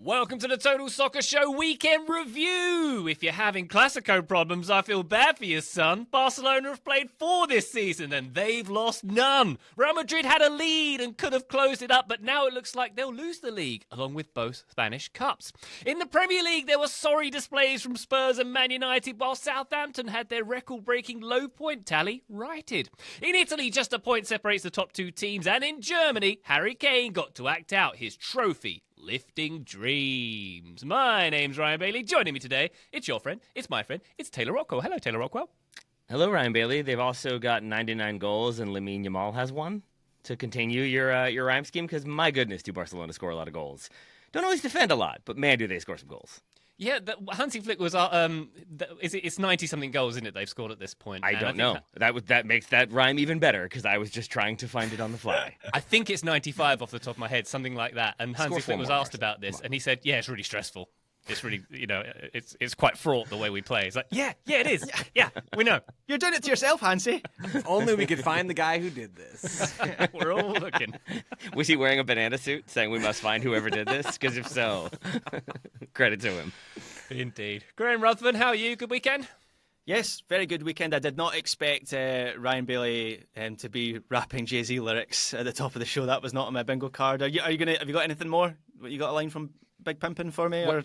Welcome to the Total Soccer Show Weekend Review. If you're having Clasico problems, I feel bad for you, son. Barcelona have played 4 this season and they've lost none. Real Madrid had a lead and could have closed it up, but now it looks like they'll lose the league, along with both Spanish Cups. In the Premier League, there were sorry displays from Spurs and Man United, while Southampton had their record-breaking low point tally righted. In Italy, just a point separates the top 2 teams, and in Germany, Harry Kane got to act out his trophy lifting dreams. My name's Ryan Bailey. Joining me today, it's your friend, it's my friend, it's Taylor Rockwell. Hello, Taylor Rockwell. Hello, Ryan Bailey. They've also got 99 goals, and Lamine Yamal has one to continue your rhyme scheme, because my goodness, do Barcelona score a lot of goals. Don't always defend a lot, but man, do they score some goals. Yeah, Hansi Flick was, it's 90-something goals, isn't it, they've scored at this point? I don't know. That makes that rhyme even better, because I was just trying to find it on the fly. I think it's 95 off the top of my head, something like that. And Hansi Flick was asked about this, and he said, yeah, it's really stressful. It's really, it's quite fraught the way we play. It's like, yeah, it is. Yeah, we know. You're doing it to yourself, Hansi. If only we could find the guy who did this. We're all looking. Was he wearing a banana suit saying we must find whoever did this? Because if so, credit to him. Indeed. Graham Ruthven, how are you? Good weekend? Yes, very good weekend. I did not expect Ryan Bailey to be rapping Jay-Z lyrics at the top of the show. That was not on my bingo card. Have you got anything more? You got a line from Big Pimpin' for me? Or...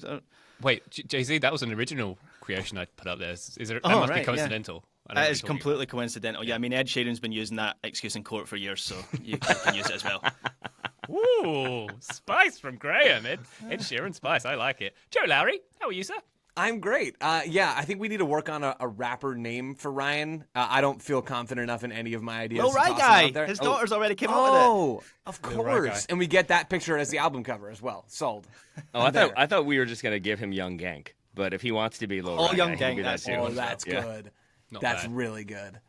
Wait, Jay-Z, that was an original creation I put up there. That must be coincidental. Yeah. That is completely coincidental. Yeah, I mean, Ed Sheeran's been using that excuse in court for years, so you can use it as well. Ooh, spice from Graham. Ed Sheeran spice. I like it. Joe Lowry, how are you, sir? I'm great. I think we need to work on a rapper name for Ryan. I don't feel confident enough in any of my ideas. Lil Ry Guy. His daughter's already came up with it. Oh, of course. And we get that picture as the album cover as well. Sold. Oh, I thought we were just going to give him Young Gank. But if he wants to be Lil Ry Young Guy, Gank, that's Yeah. good. Not That's bad. really good.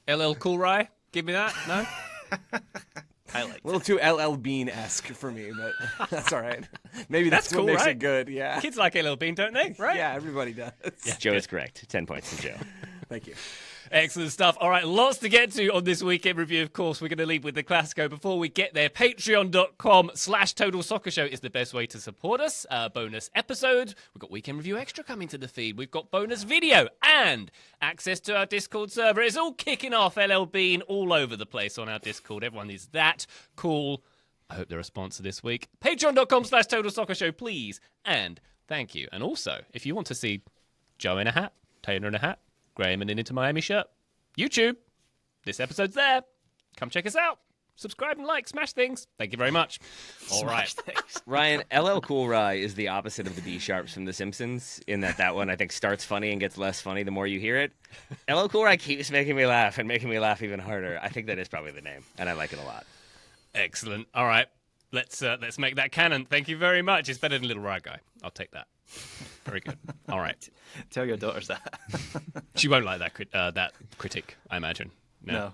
LL Cool Ry, give me that. No? I like A little too LL Bean-esque for me, but that's all right. Maybe that's cool, what makes right? it good. Yeah. Kids like LL Bean, don't they? Right? Yeah, everybody does. Joe is correct. 10 points to Joe. Thank you. Excellent stuff. All right, lots to get to on this weekend review. Of course, we're going to lead with the Clasico. Before we get there, patreon.com/Total Soccer Show is the best way to support us. Bonus episodes. We've got Weekend Review Extra coming to the feed. We've got bonus video and access to our Discord server. It's all kicking off. LL Bean all over the place on our Discord. Everyone is that cool. I hope they're a sponsor this week. Patreon.com/Total Soccer Show, please. And thank you. And also, if you want to see Joe in a hat, Taylor in a hat, Graham in an Inter Miami shirt, YouTube, this episode's there. Come check us out. Subscribe and like, smash things. Thank you very much. All right. Ryan, LL Cool Ry is the opposite of the B Sharps from The Simpsons, in that one I think starts funny and gets less funny the more you hear it. LL Cool Ry keeps making me laugh and making me laugh even harder. I think that is probably the name, and I like it a lot. Excellent. All right. Let's make that canon. Thank you very much. It's better than Little Ry Guy. I'll take that. Very good. All right. Tell your daughters that. She won't like that critic, I imagine. No.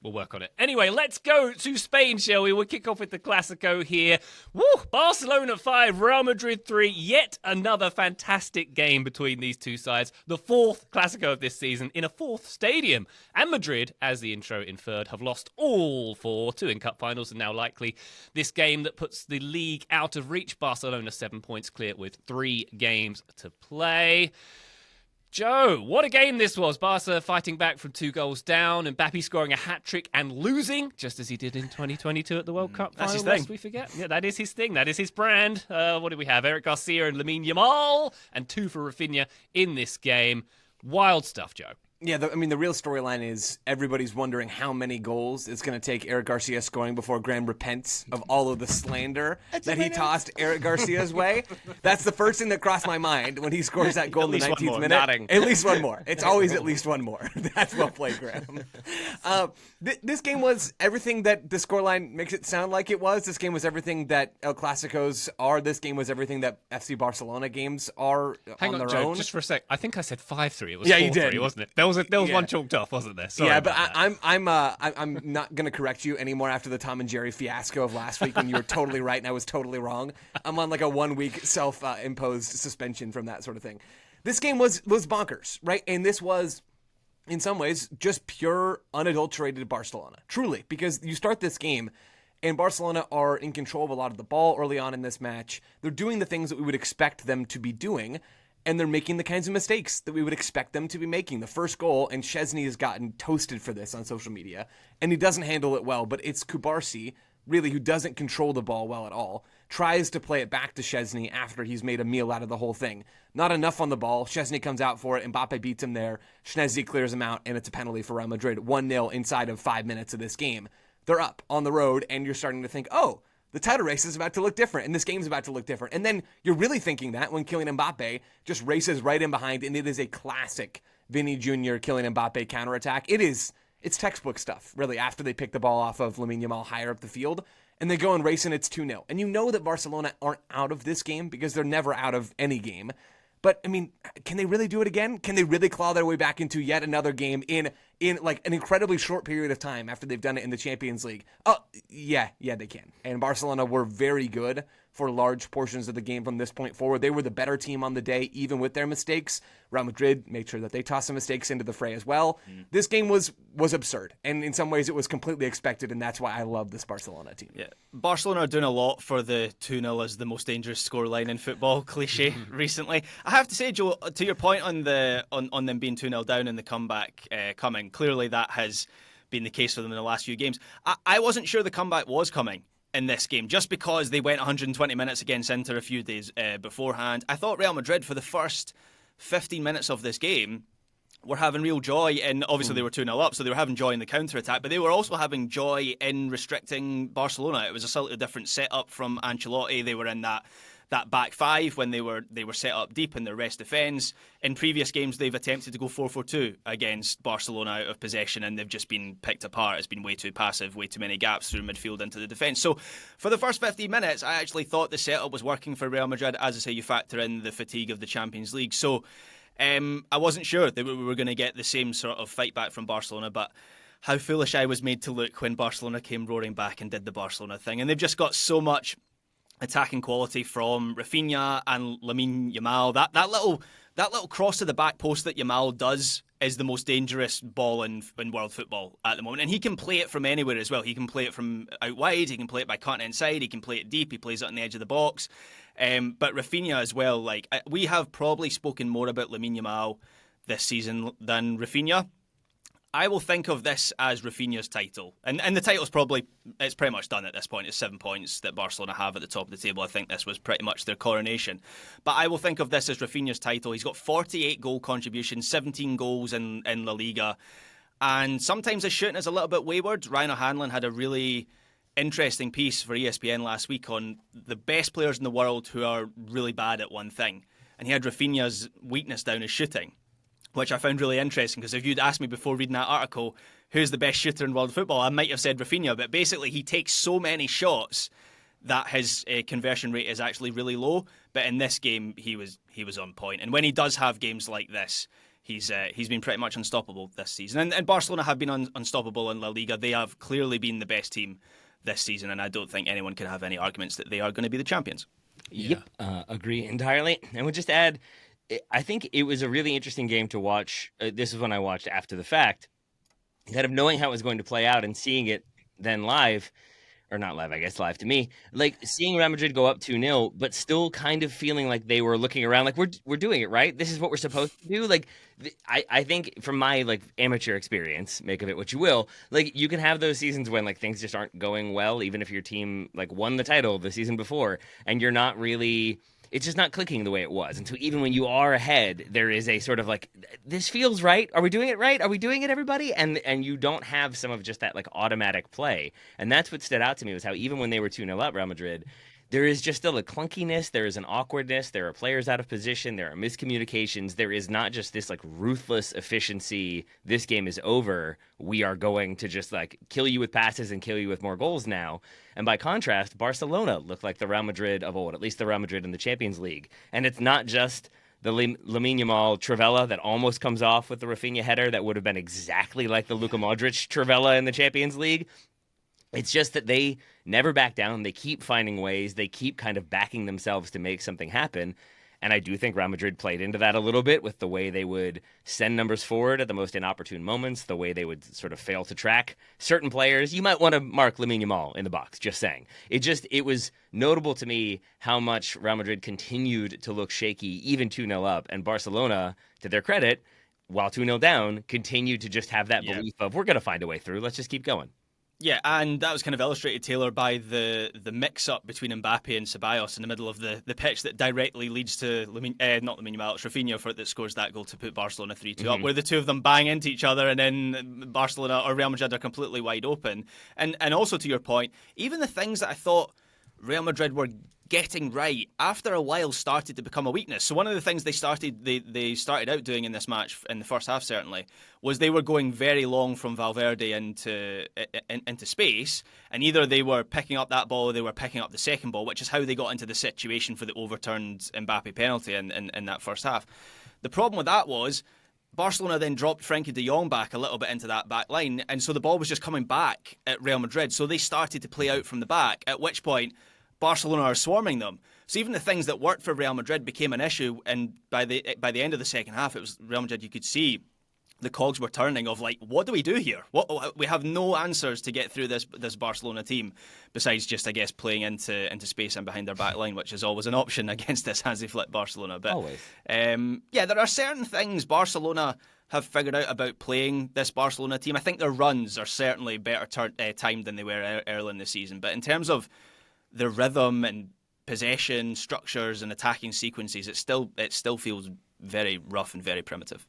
We'll work on it. Anyway, let's go to Spain, shall we? We'll kick off with the Clasico here. Woo! Barcelona 5, Real Madrid 3. Yet another fantastic game between these two sides. The 4th Clasico of this season in a 4th stadium. And Madrid, as the intro inferred, have lost all 4, 2 in cup finals, and now likely this game that puts the league out of reach. Barcelona 7 points clear with 3 games to play. Joe, what a game this was. Barca fighting back from 2 goals down, and Mbappe scoring a hat-trick and losing, just as he did in 2022 at the World Cup final. That's his thing. Lest we forget. Yeah, that is his thing. That is his brand. What do we have? Eric Garcia and Lamine Yamal, and 2 for Rafinha in this game. Wild stuff, Joe. Yeah, the real storyline is everybody's wondering how many goals it's going to take Eric Garcia scoring before Graham repents of all of the slander that he tossed Eric Garcia's way. That's the first thing that crossed my mind when he scores that goal in the 19th minute. Nodding. At least one more. It's always at least one more. That's well played, Graham. This game was everything that the scoreline makes it sound like it was. This game was everything that El Clasicos are. This game was everything that FC Barcelona games are Hang on their Joe, own. just for a sec. I think I said 5-3. It was 4-3, Yeah, you did. wasn't it? There was one chalked off, wasn't there? Sorry yeah, but about that. I'm not gonna correct you anymore after the Tom and Jerry fiasco of last week when you were totally right and I was totally wrong. I'm on like a 1 week self-imposed suspension from that sort of thing. This game was bonkers, right? And this was, in some ways, just pure unadulterated Barcelona, truly, because you start this game And Barcelona are in control of a lot of the ball early on in this match. They're doing the things that we would expect them to be doing, and they're making the kinds of mistakes that we would expect them to be making. The first goal, and Szczesny has gotten toasted for this on social media, and he doesn't handle it well, but it's Kubarsi, really, who doesn't control the ball well at all, tries to play it back to Szczesny after he's made a meal out of the whole thing. Not enough on the ball. Szczesny comes out for it. Mbappe beats him there. Szczesny clears him out, and it's a penalty for Real Madrid. 1-0 inside of 5 minutes of this game. They're up on the road, and you're starting to think, oh, the title race is about to look different, and this game's about to look different. And then you're really thinking that when Kylian Mbappe just races right in behind, and it is a classic Vinny Jr. Kylian Mbappe counterattack. It's textbook stuff, really, after they pick the ball off of Lamine Yamal higher up the field, and they go and race, and it's 2-0. And you know that Barcelona aren't out of this game because they're never out of any game. But, I mean, can they really do it again? Can they really claw their way back into yet another game in like an incredibly short period of time after they've done it in the Champions League? Oh, yeah, they can. And Barcelona were very good for large portions of the game from this point forward. They were the better team on the day, even with their mistakes. Real Madrid made sure that they tossed some mistakes into the fray as well. This game was absurd, and in some ways it was completely expected, and that's why I love this Barcelona team. Yeah, Barcelona are doing a lot for the 2-0 as the most dangerous scoreline in football cliche recently. I have to say, Joe, to your point on them being 2-0 down and the comeback coming, clearly that has been the case for them in the last few games. I wasn't sure the comeback was coming in this game, just because they went 120 minutes against Inter a few days beforehand. I thought Real Madrid, for the first 15 minutes of this game, were having real joy, and obviously they were 2-0 up, so they were having joy in the counter-attack, but they were also having joy in restricting Barcelona. It was a slightly different setup from Ancelotti. They were in that back five when they were set up deep in their rest defence. In previous games, they've attempted to go 4-4-2 against Barcelona out of possession, and they've just been picked apart. It's been way too passive, way too many gaps through midfield into the defence. So for the first 15 minutes, I actually thought the setup was working for Real Madrid. As I say, you factor in the fatigue of the Champions League. So I wasn't sure that we were going to get the same sort of fight back from Barcelona, but how foolish I was made to look when Barcelona came roaring back and did the Barcelona thing. And they've just got so much attacking quality from Rafinha and Lamine Yamal. That little cross to the back post that Yamal does is the most dangerous ball in world football at the moment. And he can play it from anywhere as well. He can play it from out wide, he can play it by cutting inside, he can play it deep, he plays it on the edge of the box. But Rafinha as well, we have probably spoken more about Lamine Yamal this season than Rafinha. I will think of this as Rafinha's title. And the title's it's pretty much done at this point. It's 7 points that Barcelona have at the top of the table. I think this was pretty much their coronation. But I will think of this as Rafinha's title. He's got 48 goal contributions, 17 goals in La Liga. And sometimes his shooting is a little bit wayward. Ryan O'Hanlon had a really interesting piece for ESPN last week on the best players in the world who are really bad at one thing. And he had Rafinha's weakness down as shooting, which I found really interesting, because if you'd asked me before reading that article, who's the best shooter in world football, I might have said Rafinha, but basically he takes so many shots that his conversion rate is actually really low. But in this game, he was on point. And when he does have games like this, he's been pretty much unstoppable this season. And Barcelona have been unstoppable in La Liga. They have clearly been the best team this season, and I don't think anyone can have any arguments that they are going to be the champions. Yep, agree entirely. And we'll just add, I think it was a really interesting game to watch. This is when I watched after the fact, kind of knowing how it was going to play out and seeing it then live, or not live, I guess live to me, like seeing Real Madrid go up 2-0, but still kind of feeling like they were looking around like, we're doing it, right? This is what we're supposed to do. Like, I think from my like amateur experience, make of it what you will, like you can have those seasons when like things just aren't going well, even if your team like won the title the season before, and you're not really... It's just not clicking the way it was. And so even when you are ahead, there is a sort of like, this feels right. Are we doing it right? Are we doing it, everybody? And you don't have some of just that like automatic play. And that's what stood out to me, was how even when they were 2-0 up, Real Madrid, there is just still a clunkiness. There is an awkwardness. There are players out of position. There are miscommunications. There is not just this like ruthless efficiency. This game is over. We are going to just like kill you with passes and kill you with more goals now. And by contrast, Barcelona looked like the Real Madrid of old, at least the Real Madrid in the Champions League. And it's not just the Lamine Yamal Trivela that almost comes off with the Rafinha header that would have been exactly like the Luka Modric Trivela in the Champions League. It's just that they never back down. They keep finding ways. They keep kind of backing themselves to make something happen. And I do think Real Madrid played into that a little bit with the way they would send numbers forward at the most inopportune moments, the way they would sort of fail to track certain players. You might want to mark Lamine Yamal in the box, just saying. It was notable to me how much Real Madrid continued to look shaky, even 2-0 up. And Barcelona, to their credit, while 2-0 down, continued to just have that belief of, we're going to find a way through. Let's just keep going. Yeah, and that was kind of illustrated, Taylor, by the mix-up between Mbappe and Ceballos in the middle of the pitch that directly leads to not Lamine Yamal, it's Rafinha that scores that goal to put Barcelona 3-2 up, where the two of them bang into each other, and then Barcelona or Real Madrid are completely wide open. And also to your point, even the things that I thought Real Madrid were getting right after a while started to become a weakness. So one of the things they started out doing in this match, in the first half certainly, was they were going very long from Valverde into space, and either they were picking up that ball or they were picking up the second ball, which is how they got into the situation for the overturned Mbappe penalty in that first half. The problem with that was Barcelona then dropped Frenkie de Jong back a little bit into that back line, and so the ball was just coming back at Real Madrid, so they started to play out from the back, at which point Barcelona are swarming them. So even the things that worked for Real Madrid became an issue, and by the end of the second half, it was Real Madrid, you could see the cogs were turning of like, what do we do here? We have no answers to get through this Barcelona team, besides just, I guess, playing into space and behind their back line, which is always an option against this Hansi Flick Barcelona. But always. There are certain things Barcelona have figured out about playing this Barcelona team. I think their runs are certainly better timed than they were early in the season. But in terms of the rhythm and possession structures and attacking sequences, it still feels very rough and very primitive.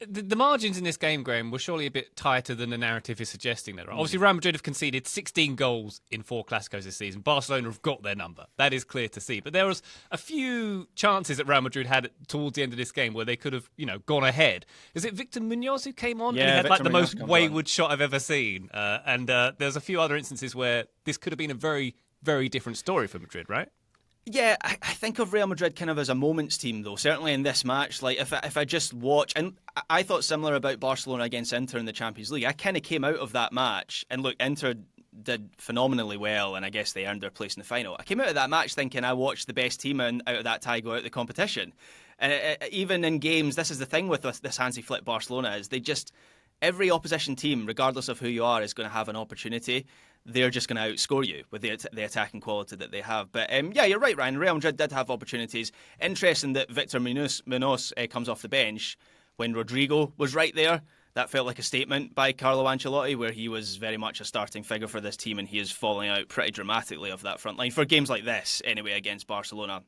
The margins in this game, Graham, were surely a bit tighter than the narrative is suggesting. There, right? Obviously, Real Madrid have conceded 16 goals in 4 Clásicos this season. Barcelona have got their number. That is clear to see. But there was a few chances that Real Madrid had towards the end of this game where they could have, gone ahead. Is it Victor Munoz who came on? Yeah, and he had Victor the Munoz most wayward shot I've ever seen. And there's a few other instances where this could have been a very, very different story for Madrid, right? Yeah, I think of Real Madrid kind of as a moments team, though. Certainly in this match, like if I just watch, and I thought similar about Barcelona against Inter in the Champions League. I kind of came out of that match, and look, Inter did phenomenally well, and I guess they earned their place in the final. I came out of that match thinking I watched the best team out of that tie go out of the competition. And even in games, this is the thing with this Hansi Flick Barcelona, is every opposition team, regardless of who you are, is going to have an opportunity. They're just going to outscore you with the attacking quality that they have. But yeah, you're right, Ryan. Real Madrid did have opportunities. Interesting that Victor Munoz comes off the bench when Rodrigo was right there. That felt like a statement by Carlo Ancelotti, where he was very much a starting figure for this team, and he is falling out pretty dramatically of that front line. For games like this, anyway, against Barcelona,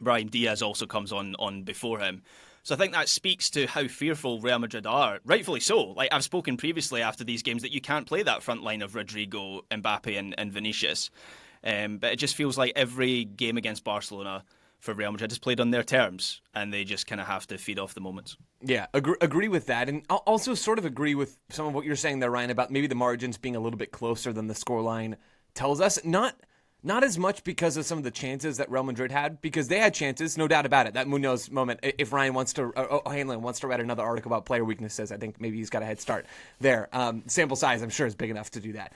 Brahim Diaz also comes on before him. So I think that speaks to how fearful Real Madrid are, rightfully so. Like I've spoken previously after these games that you can't play that front line of Rodrigo, Mbappe and Vinicius. But it just feels like every game against Barcelona for Real Madrid is played on their terms, and they just kind of have to feed off the moments. Yeah, agree with that. And I'll also sort of agree with some of what you're saying there, Ryan, about maybe the margins being a little bit closer than the scoreline tells us. Not as much because of some of the chances that Real Madrid had, because they had chances, no doubt about it. That Munoz moment, if Ryan wants to, Hanlon wants to write another article about player weaknesses, I think maybe he's got a head start there. Sample size, I'm sure, is big enough to do that.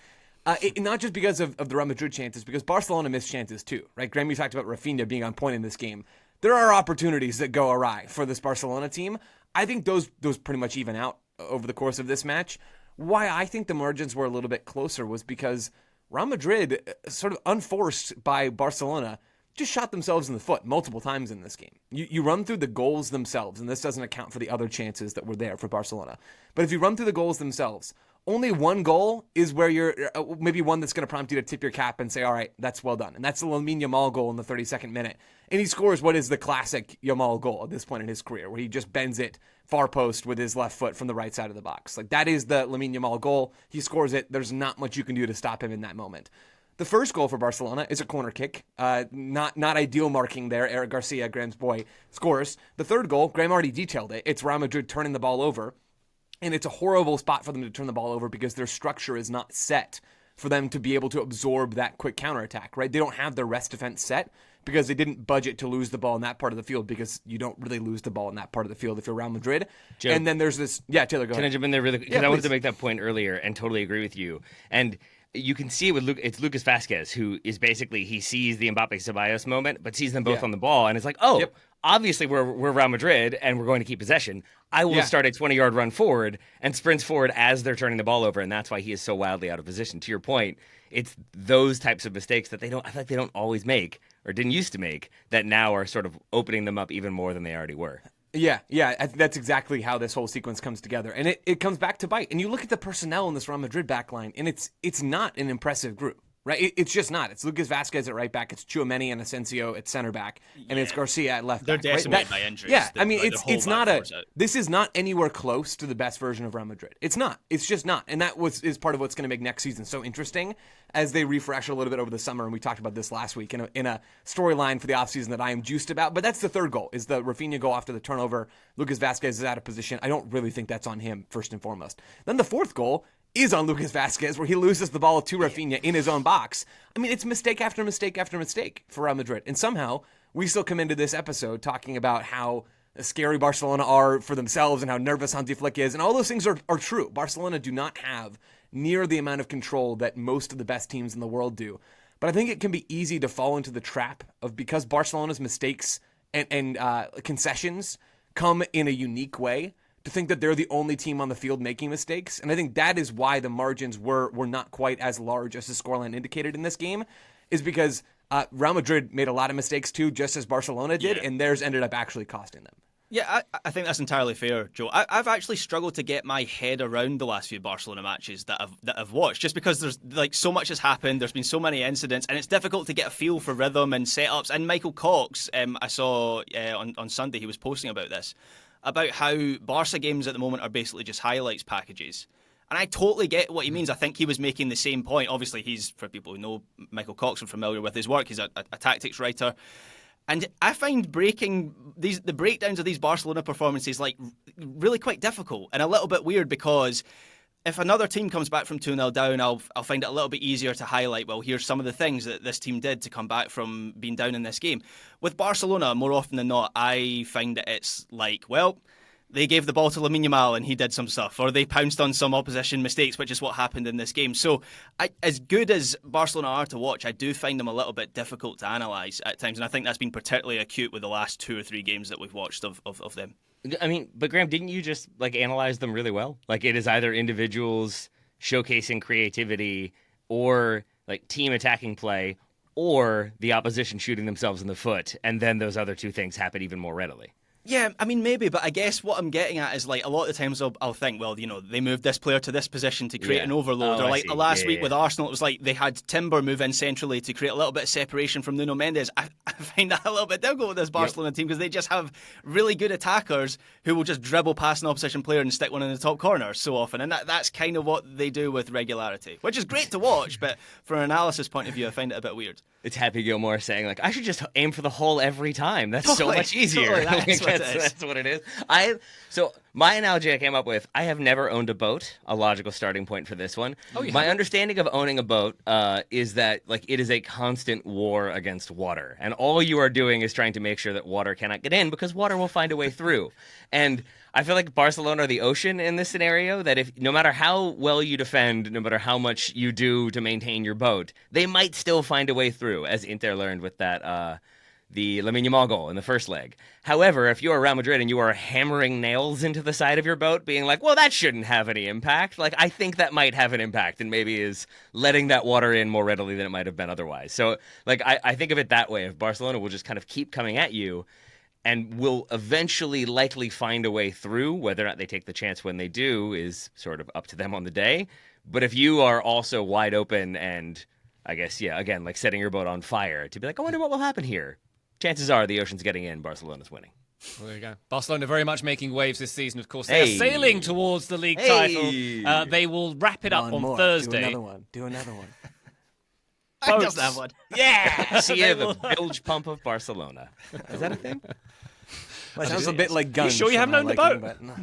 Not just because of the Real Madrid chances, because Barcelona missed chances too, right? Graham, you talked about Rafinha being on point in this game. There are opportunities that go awry for this Barcelona team. I think those pretty much even out over the course of this match. Why I think the margins were a little bit closer was because Real Madrid, sort of unforced by Barcelona, just shot themselves in the foot multiple times in this game. You run through the goals themselves, and this doesn't account for the other chances that were there for Barcelona. But if you run through the goals themselves, only one goal is where you're maybe one that's going to prompt you to tip your cap and say, all right, that's well done. And that's the Lamine Yamal goal in the 32nd minute. And he scores what is the classic Yamal goal at this point in his career, where he just bends it far post with his left foot from the right side of the box. Like that is the Lamine Yamal goal. He scores it. There's not much you can do to stop him in that moment. The first goal for Barcelona is a corner kick. Not ideal marking there. Eric Garcia, Graham's boy, scores. The third goal, Graham already detailed it. It's Real Madrid turning the ball over. And it's a horrible spot for them to turn the ball over because their structure is not set for them to be able to absorb that quick counterattack, right? They don't have their rest defense set because they didn't budget to lose the ball in that part of the field, because you don't really lose the ball in that part of the field if you're Real Madrid. Joe, and then there's this... Yeah, Taylor, go ahead. Can I jump in there really quick? Because I wanted to make that point earlier and totally agree with you. And you can see it with it's Lucas Vasquez, who is basically, he sees the Mbappe-Ceballos moment, but sees them both on the ball, and it's like, oh, obviously we're Real Madrid, and we're going to keep possession. I will start a 20-yard run forward, and sprints forward as they're turning the ball over, and that's why he is so wildly out of position. To your point, it's those types of mistakes that I feel like they don't always make, or didn't used to make, that now are sort of opening them up even more than they already were. Yeah, that's exactly how this whole sequence comes together, and it comes back to bite. And you look at the personnel in this Real Madrid backline, and it's not an impressive group, right? It's just not. It's Lucas Vasquez at right back, it's Tchouaméni and Asensio at center back, and it's Garcia at left They're back. decimated by injuries. Yeah, I mean, it's not this is not anywhere close to the best version of Real Madrid. It's not. It's just not, and that is part of what's going to make next season so interesting as they refresh a little bit over the summer. And we talked about this last week in a storyline for the offseason that I am juiced about. But that's the third goal, is the Rafinha goal after the turnover. Lucas Vasquez is out of position. I don't really think that's on him, first and foremost. Then the fourth goal is on Lucas Vasquez, where he loses the ball to Rafinha in his own box. I mean, it's mistake after mistake after mistake for Real Madrid. And somehow, we still come into this episode talking about how scary Barcelona are for themselves and how nervous Hansi Flick is. And all those things are true. Barcelona do not have near the amount of control that most of the best teams in the world do. But I think it can be easy to fall into the trap of, because Barcelona's mistakes and concessions come in a unique way, to think that they're the only team on the field making mistakes. And I think that is why the margins were not quite as large as the scoreline indicated in this game, is because Real Madrid made a lot of mistakes too, just as Barcelona did, and theirs ended up actually costing them. Yeah, I think that's entirely fair, Joe. I've actually struggled to get my head around the last few Barcelona matches that I've watched, just because there's so much has happened, there's been so many incidents, and it's difficult to get a feel for rhythm and setups. And Michael Cox, I saw on Sunday, he was posting about this, about how Barca games at the moment are basically just highlights packages. And I totally get what he means. I think he was making the same point. Obviously, he's, for people who know Michael Cox, are familiar with his work, he's a tactics writer. And I find the breakdowns of these Barcelona performances like really quite difficult and a little bit weird, because if another team comes back from 2-0 down, I'll find it a little bit easier to highlight, well, here's some of the things that this team did to come back from being down in this game. With Barcelona, more often than not, I find that it's like, well, they gave the ball to Lamine Yamal and he did some stuff, or they pounced on some opposition mistakes, which is what happened in this game. So as good as Barcelona are to watch, I do find them a little bit difficult to analyse at times, and I think that's been particularly acute with the last 2 or 3 games that we've watched of them. I mean, but Graham, didn't you just analyze them really well? Like, it is either individuals showcasing creativity, or team attacking play, or the opposition shooting themselves in the foot, and then those other 2 things happen even more readily. Yeah, I mean, maybe, but I guess what I'm getting at is, a lot of the times I'll think, well, they moved this player to this position to create an overload. Or last week with Arsenal, it was like they had Timber move in centrally to create a little bit of separation from Nuno Mendes. I find that a little bit difficult with this Barcelona team, because they just have really good attackers who will just dribble past an opposition player and stick one in the top corner so often. And that's kind of what they do with regularity, which is great to watch, but from an analysis point of view, I find it a bit weird. It's Happy Gilmore saying, I should just aim for the hole every time. That's so much easier. That's what it is. So my analogy I came up with, I have never owned a boat, a logical starting point for this one. My understanding of owning a boat is that it is a constant war against water. And all you are doing is trying to make sure that water cannot get in, because water will find a way through. And I feel like Barcelona are the ocean in this scenario, that if no matter how well you defend, no matter how much you do to maintain your boat, they might still find a way through, as Inter learned with that the Lamine Yamal goal in the first leg. However, if you are Real Madrid and you are hammering nails into the side of your boat, being like, well, that shouldn't have any impact, I think that might have an impact, and maybe is letting that water in more readily than it might have been otherwise. So, I think of it that way. If Barcelona will just kind of keep coming at you, and will eventually likely find a way through. Whether or not they take the chance when they do is sort of up to them on the day. But if you are also wide open and, I guess, again, setting your boat on fire to be like, I wonder what will happen here, chances are the ocean's getting in, Barcelona's winning. Well, there you go. Barcelona very much making waves this season, of course. They are sailing towards the league title. They will wrap it up on Thursday. Do another one. I just have one. Yeah! See the bilge pump of Barcelona. Is that a thing? That sounds a bit like Guns. You sure you haven't owned the boat? No.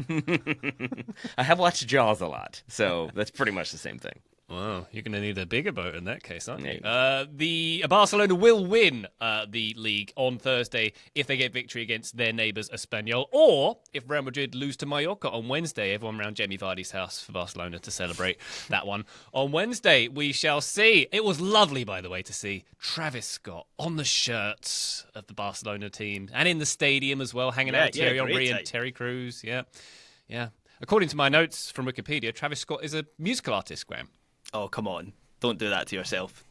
I have watched Jaws a lot, so that's pretty much the same thing. Well, you're going to need a bigger boat in that case, aren't you? Yeah. The Barcelona will win the league on Thursday if they get victory against their neighbours Espanyol, or if Real Madrid lose to Mallorca on Wednesday. Everyone around Jamie Vardy's house for Barcelona to celebrate that one on Wednesday. We shall see. It was lovely, by the way, to see Travis Scott on the shirts of the Barcelona team and in the stadium as well, hanging out with Thierry Henry and Terry Crews. Yeah. According to my notes from Wikipedia, Travis Scott is a musical artist, Graham. Oh, come on. Don't do that to yourself.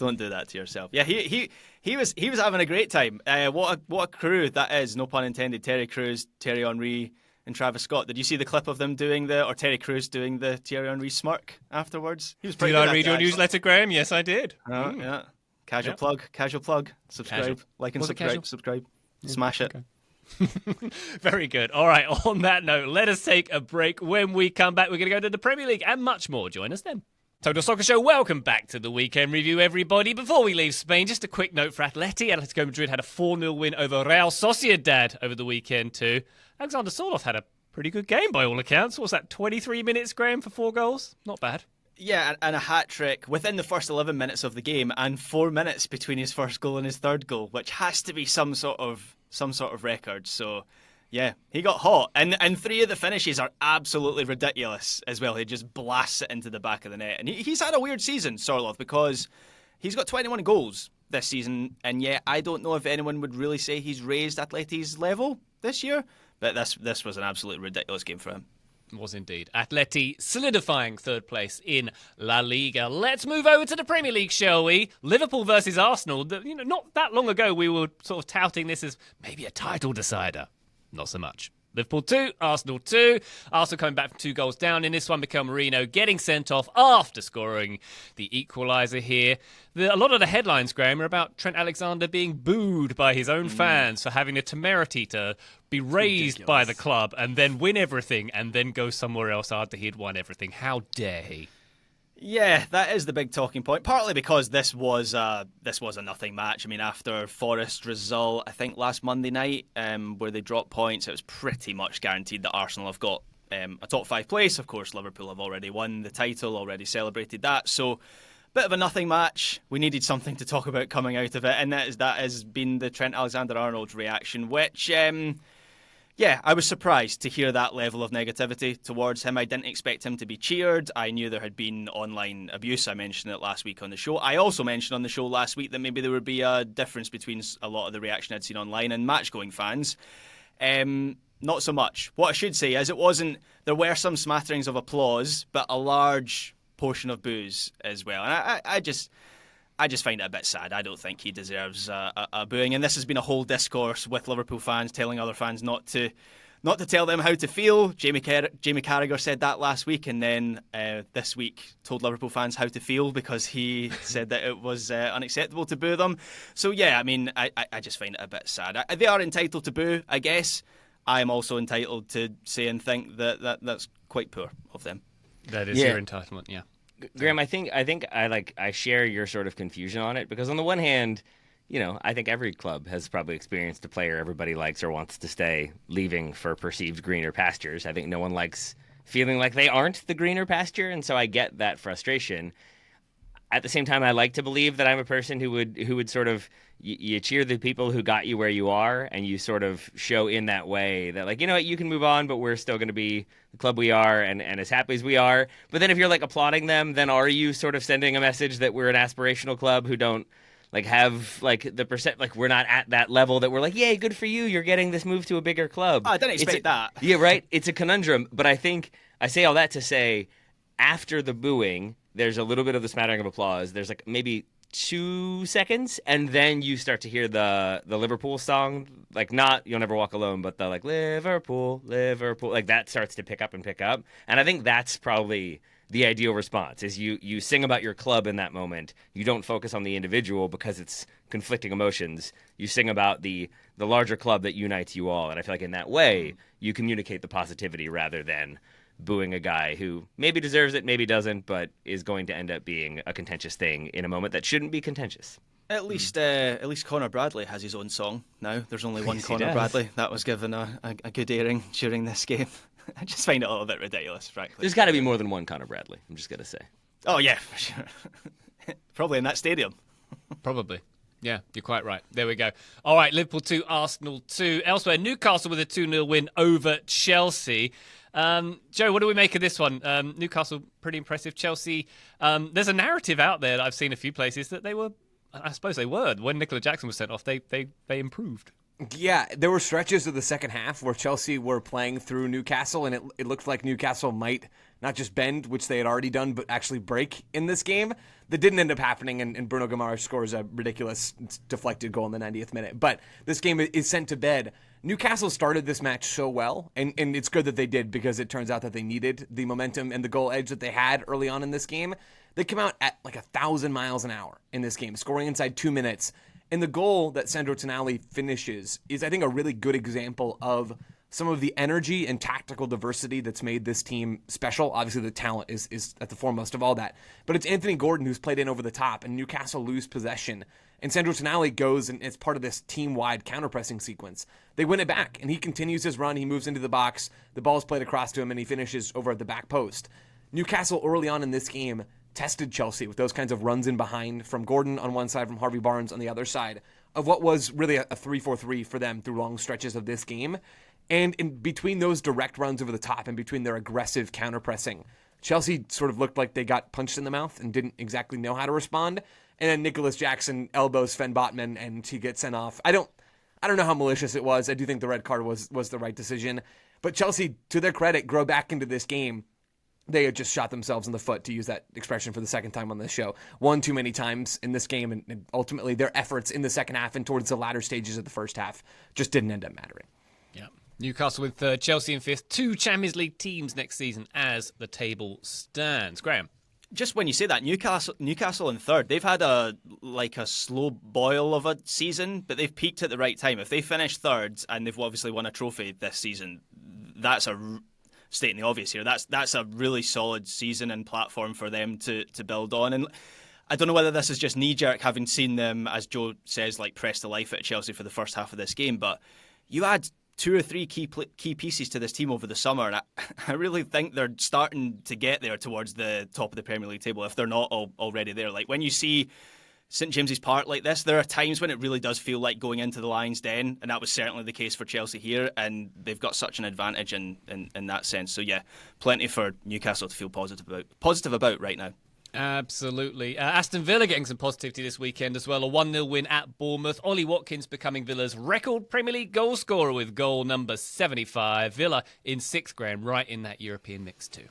Yeah, he was having a great time. What a crew that is, no pun intended. Terry Crews, Thierry Henry, and Travis Scott. Did you see the clip of them or Terry Crews doing the Thierry Henry smirk afterwards? He was pretty Did good I read at your it, newsletter, Graham? Yes, I did. Yeah. Casual plug. Subscribe. Like and Was it casual? subscribe. Smash it. Okay. Very good. All right, on that note, let us take a break. When we come back, we're going to go to the Premier League and much more. Join us then. Total Soccer Show, welcome back to the weekend review, everybody. Before we leave Spain, just a quick note for Atletico Madrid had a 4-0 win over Real Sociedad over the weekend too. Alexander Soloth had a pretty good game by all accounts. What was that, 23 minutes, Graham, for 4 goals? Not bad. Yeah, and a hat-trick within the first 11 minutes of the game, and 4 minutes between his first goal and his third goal, which has to be some sort of record. So, yeah, he got hot. And 3 of the finishes are absolutely ridiculous as well. He just blasts it into the back of the net. And he's had a weird season, Sorloth, because he's got 21 goals this season, and yet I don't know if anyone would really say he's raised Atleti's level this year, but this was an absolutely ridiculous game for him. Was indeed. Atleti solidifying third place in La Liga. Let's move over to the Premier League, shall we? Liverpool versus Arsenal. Not that long ago we were sort of touting this as maybe a title decider. Not so much. Liverpool 2, Arsenal 2. Arsenal coming back from 2 goals down in this one. Mikel Merino getting sent off after scoring the equaliser here. A lot of the headlines, Graham, are about Trent Alexander being booed by his own fans for having the temerity to be raised by the club and then win everything and then go somewhere else after he'd won everything. How dare he? Yeah, that is the big talking point. Partly because this was a nothing match. I mean, after Forest's result, I think last Monday night, where they dropped points, it was pretty much guaranteed that Arsenal have got a top 5 place. Of course, Liverpool have already won the title, already celebrated that. So, bit of a nothing match. We needed something to talk about coming out of it, and that has been the Trent Alexander-Arnold reaction, which. Yeah, I was surprised to hear that level of negativity towards him. I didn't expect him to be cheered. I knew there had been online abuse. I mentioned it last week on the show. I also mentioned on the show last week that maybe there would be a difference between a lot of the reaction I'd seen online and match-going fans. Not so much. What I should say is there were some smatterings of applause, but a large portion of boos as well. And I just find it a bit sad. I don't think he deserves a booing. And this has been a whole discourse with Liverpool fans telling other fans not to tell them how to feel. Jamie Carragher said that last week, and then this week told Liverpool fans how to feel because he said that it was unacceptable to boo them. So yeah, I mean, I just find it a bit sad. They are entitled to boo, I guess. I am also entitled to say and think that's quite poor of them. That is your entitlement, yeah. Graham, I think I share your sort of confusion on it because on the one hand, I think every club has probably experienced a player everybody likes or wants to stay leaving for perceived greener pastures. I think no one likes feeling like they aren't the greener pasture, and so I get that frustration. At the same time, I like to believe that I'm a person who would sort of you cheer the people who got you where you are, and you sort of show in that way that like, you can move on, but we're still going to be the club we are and as happy as we are. But then if you're like applauding them, then are you sort of sending a message that we're an aspirational club who don't like have like the percent like we're not at that level that we're like, yay, good for you, you're getting this move to a bigger club. I didn't expect that. Yeah, right. It's a conundrum, but I think I say all that to say after the booing, there's a little bit of the smattering of applause. There's like maybe 2 seconds, and then you start to hear the Liverpool song, like not You'll Never Walk Alone, but the like Liverpool, like that starts to pick up. And I think that's probably the ideal response is you sing about your club in that moment. You don't focus on the individual because it's conflicting emotions. You sing about the larger club that unites you all. And I feel like in that way, you communicate the positivity rather than booing a guy who maybe deserves it, maybe doesn't, but is going to end up being a contentious thing in a moment that shouldn't be contentious. At least Conor Bradley has his own song now. There's only one Yes, Conor Bradley that was given a good airing during this game. I just find it a little bit ridiculous, frankly. There's got to be more than one Conor Bradley, I'm just going to say. Oh, yeah, for sure. Probably in that stadium. Probably. Yeah, you're quite right. There we go. All right, Liverpool 2, Arsenal 2. Elsewhere, Newcastle with a 2-0 win over Chelsea. Joe, what do we make of this one? Newcastle, pretty impressive. Chelsea, there's a narrative out there that I've seen a few places that they were, I suppose they were, when Nicola Jackson was sent off, they improved. Yeah, there were stretches of the second half where Chelsea were playing through Newcastle, and it looked like Newcastle might not just bend, which they had already done, but actually break in this game. That didn't end up happening, and Bruno Guimaraes scores a ridiculous deflected goal in the 90th minute. But this game is sent to bed. Newcastle started this match so well, and it's good that they did, because it turns out that they needed the momentum and the goal edge that they had early on in this game. They come out at like 1,000 miles an hour in this game, scoring inside 2 minutes. And the goal that Sandro Tonali finishes is, I think, a really good example of some of the energy and tactical diversity that's made this team special. Obviously, the talent is at the foremost of all that. But it's Anthony Gordon who's played in over the top, and Newcastle lose possession. And Sandro Tonali goes, and it's part of this team-wide counter-pressing sequence. They win it back, and he continues his run. He moves into the box. The ball's played across to him, and he finishes over at the back post. Newcastle, early on in this game, tested Chelsea with those kinds of runs in behind from Gordon on one side, from Harvey Barnes on the other side, of what was really a 3-4-3 for them through long stretches of this game. And in between those direct runs over the top and between their aggressive counter-pressing, Chelsea sort of looked like they got punched in the mouth and didn't exactly know how to respond. And then Nicholas Jackson elbows Sven Botman, and he gets sent off. I don't know how malicious it was. I do think the red card was the right decision. But Chelsea, to their credit, grow back into this game. They had just shot themselves in the foot, to use that expression for the second time on this show. One too many times in this game, and ultimately their efforts in the second half and towards the latter stages of the first half just didn't end up mattering. Yeah. Newcastle with third, Chelsea in fifth. 2 Champions League teams next season as the table stands. Graham. Just when you say that, Newcastle in third, they've had a slow boil of a season, but they've peaked at the right time. If they finish third and they've obviously won a trophy this season, that's stating the obvious here. That's a really solid season and platform for them to build on. And I don't know whether this is just knee-jerk, having seen them, as Joe says, press to life at Chelsea for the first half of this game, but you add 2 or 3 key pieces to this team over the summer, and I really think they're starting to get there towards the top of the Premier League table, if they're not already there. When you see St James's Park like this, there are times when it really does feel like going into the Lions' Den, and that was certainly the case for Chelsea here, and they've got such an advantage in that sense. So yeah, plenty for Newcastle to feel positive about right now. Absolutely. Aston Villa getting some positivity this weekend as well. A 1-0 win at Bournemouth. Ollie Watkins becoming Villa's record Premier League goal scorer with goal number 75. Villa in 6th, Graham, right in that European mix too.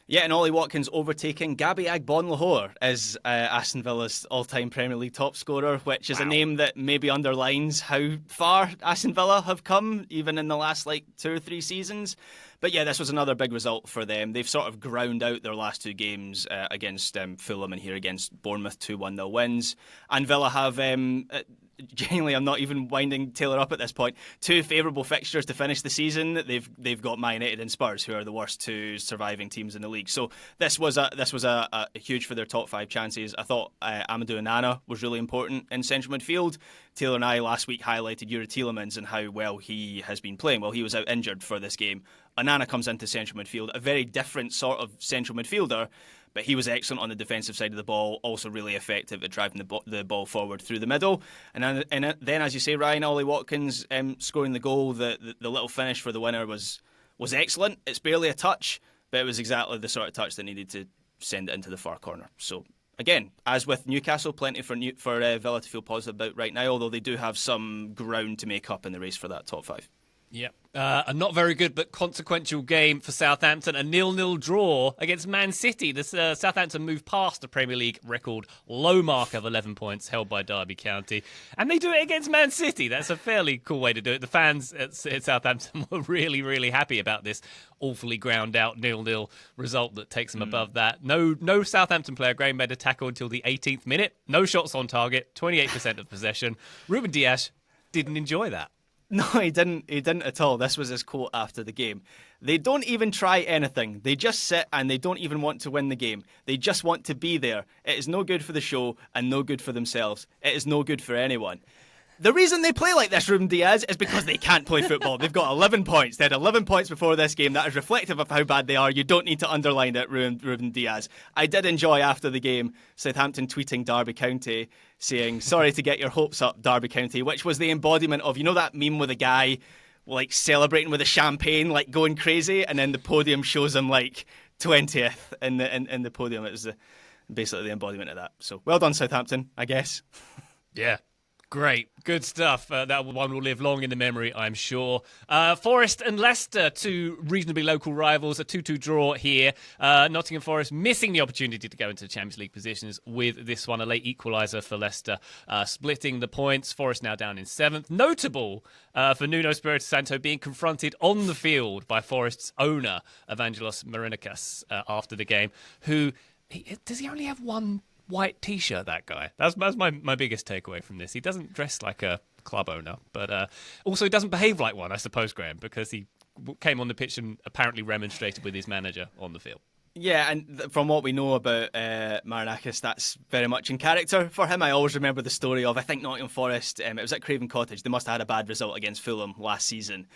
Yeah, and Ollie Watkins overtaking Gabby Agbonlahor as Aston Villa's all-time Premier League top scorer, which is a name that maybe underlines how far Aston Villa have come, even in the last 2 or 3 seasons. But yeah, this was another big result for them. They've sort of ground out their last 2 games against Fulham and here against Bournemouth, 2 1-0 wins. And Villa have... genuinely, I'm not even winding Taylor up at this point. 2 favourable fixtures to finish the season. They've got Man United and Spurs, who are the worst 2 surviving teams in the league. So this was a huge for their top 5 chances. I thought Amadou Onana was really important in central midfield. Taylor and I last week highlighted Yuri Tielemans and how well he has been playing. Well, he was out injured for this game. Onana comes into central midfield, a very different sort of central midfielder, but he was excellent on the defensive side of the ball, also really effective at driving the ball forward through the middle. And then, as you say, Ryan, Ollie Watkins scoring the goal, the little finish for the winner was excellent. It's barely a touch, but it was exactly the sort of touch that needed to send it into the far corner. So, again, as with Newcastle, plenty for Villa to feel positive about right now, although they do have some ground to make up in the race for that top 5. Yep. A not very good but consequential game for Southampton. A 0-0 draw against Man City. The Southampton moved past the Premier League record low mark of 11 points held by Derby County. And they do it against Man City. That's a fairly cool way to do it. The fans at Southampton were really, really happy about this awfully ground out 0-0 result that takes them above that. No Southampton player, Graham, made a tackle until the 18th minute. No shots on target. 28% of possession. Ruben Dias didn't enjoy that. No, he didn't at all. This was his quote after the game. They don't even try anything. They just sit and they don't even want to win the game. They just want to be there. It is no good for the show and no good for themselves. It is no good for anyone. The reason they play like this, Ruben Diaz, is because they can't play football. They've got 11 points. They had 11 points before this game. That is reflective of how bad they are. You don't need to underline it, Ruben Diaz. I did enjoy after the game Southampton tweeting Derby County saying, sorry to get your hopes up, Derby County, which was the embodiment of, you know that meme with a guy like celebrating with a champagne, like going crazy, and then the podium shows him like 20th in the podium. It was basically the embodiment of that. So well done, Southampton, I guess. Yeah. Great. Good stuff. That one will live long in the memory, I'm sure. Forest and Leicester, two reasonably local rivals, a 2-2 draw here. Nottingham Forest missing the opportunity to go into the Champions League positions with this one, a late equaliser for Leicester, splitting the points. Forest now down in 7th. Notable for Nuno Espirito Santo being confronted on the field by Forest's owner, Evangelos Marinikas, after the game, who... does he only have one white T-shirt, that guy? That's my biggest takeaway from this. He doesn't dress like a club owner, but also doesn't behave like one, I suppose, Graham, because he came on the pitch and apparently remonstrated with his manager on the field. Yeah, and from what we know about Marinakis, that's very much in character for him. I always remember the story of, I think, Nottingham Forest. It was at Craven Cottage. They must have had a bad result against Fulham last season,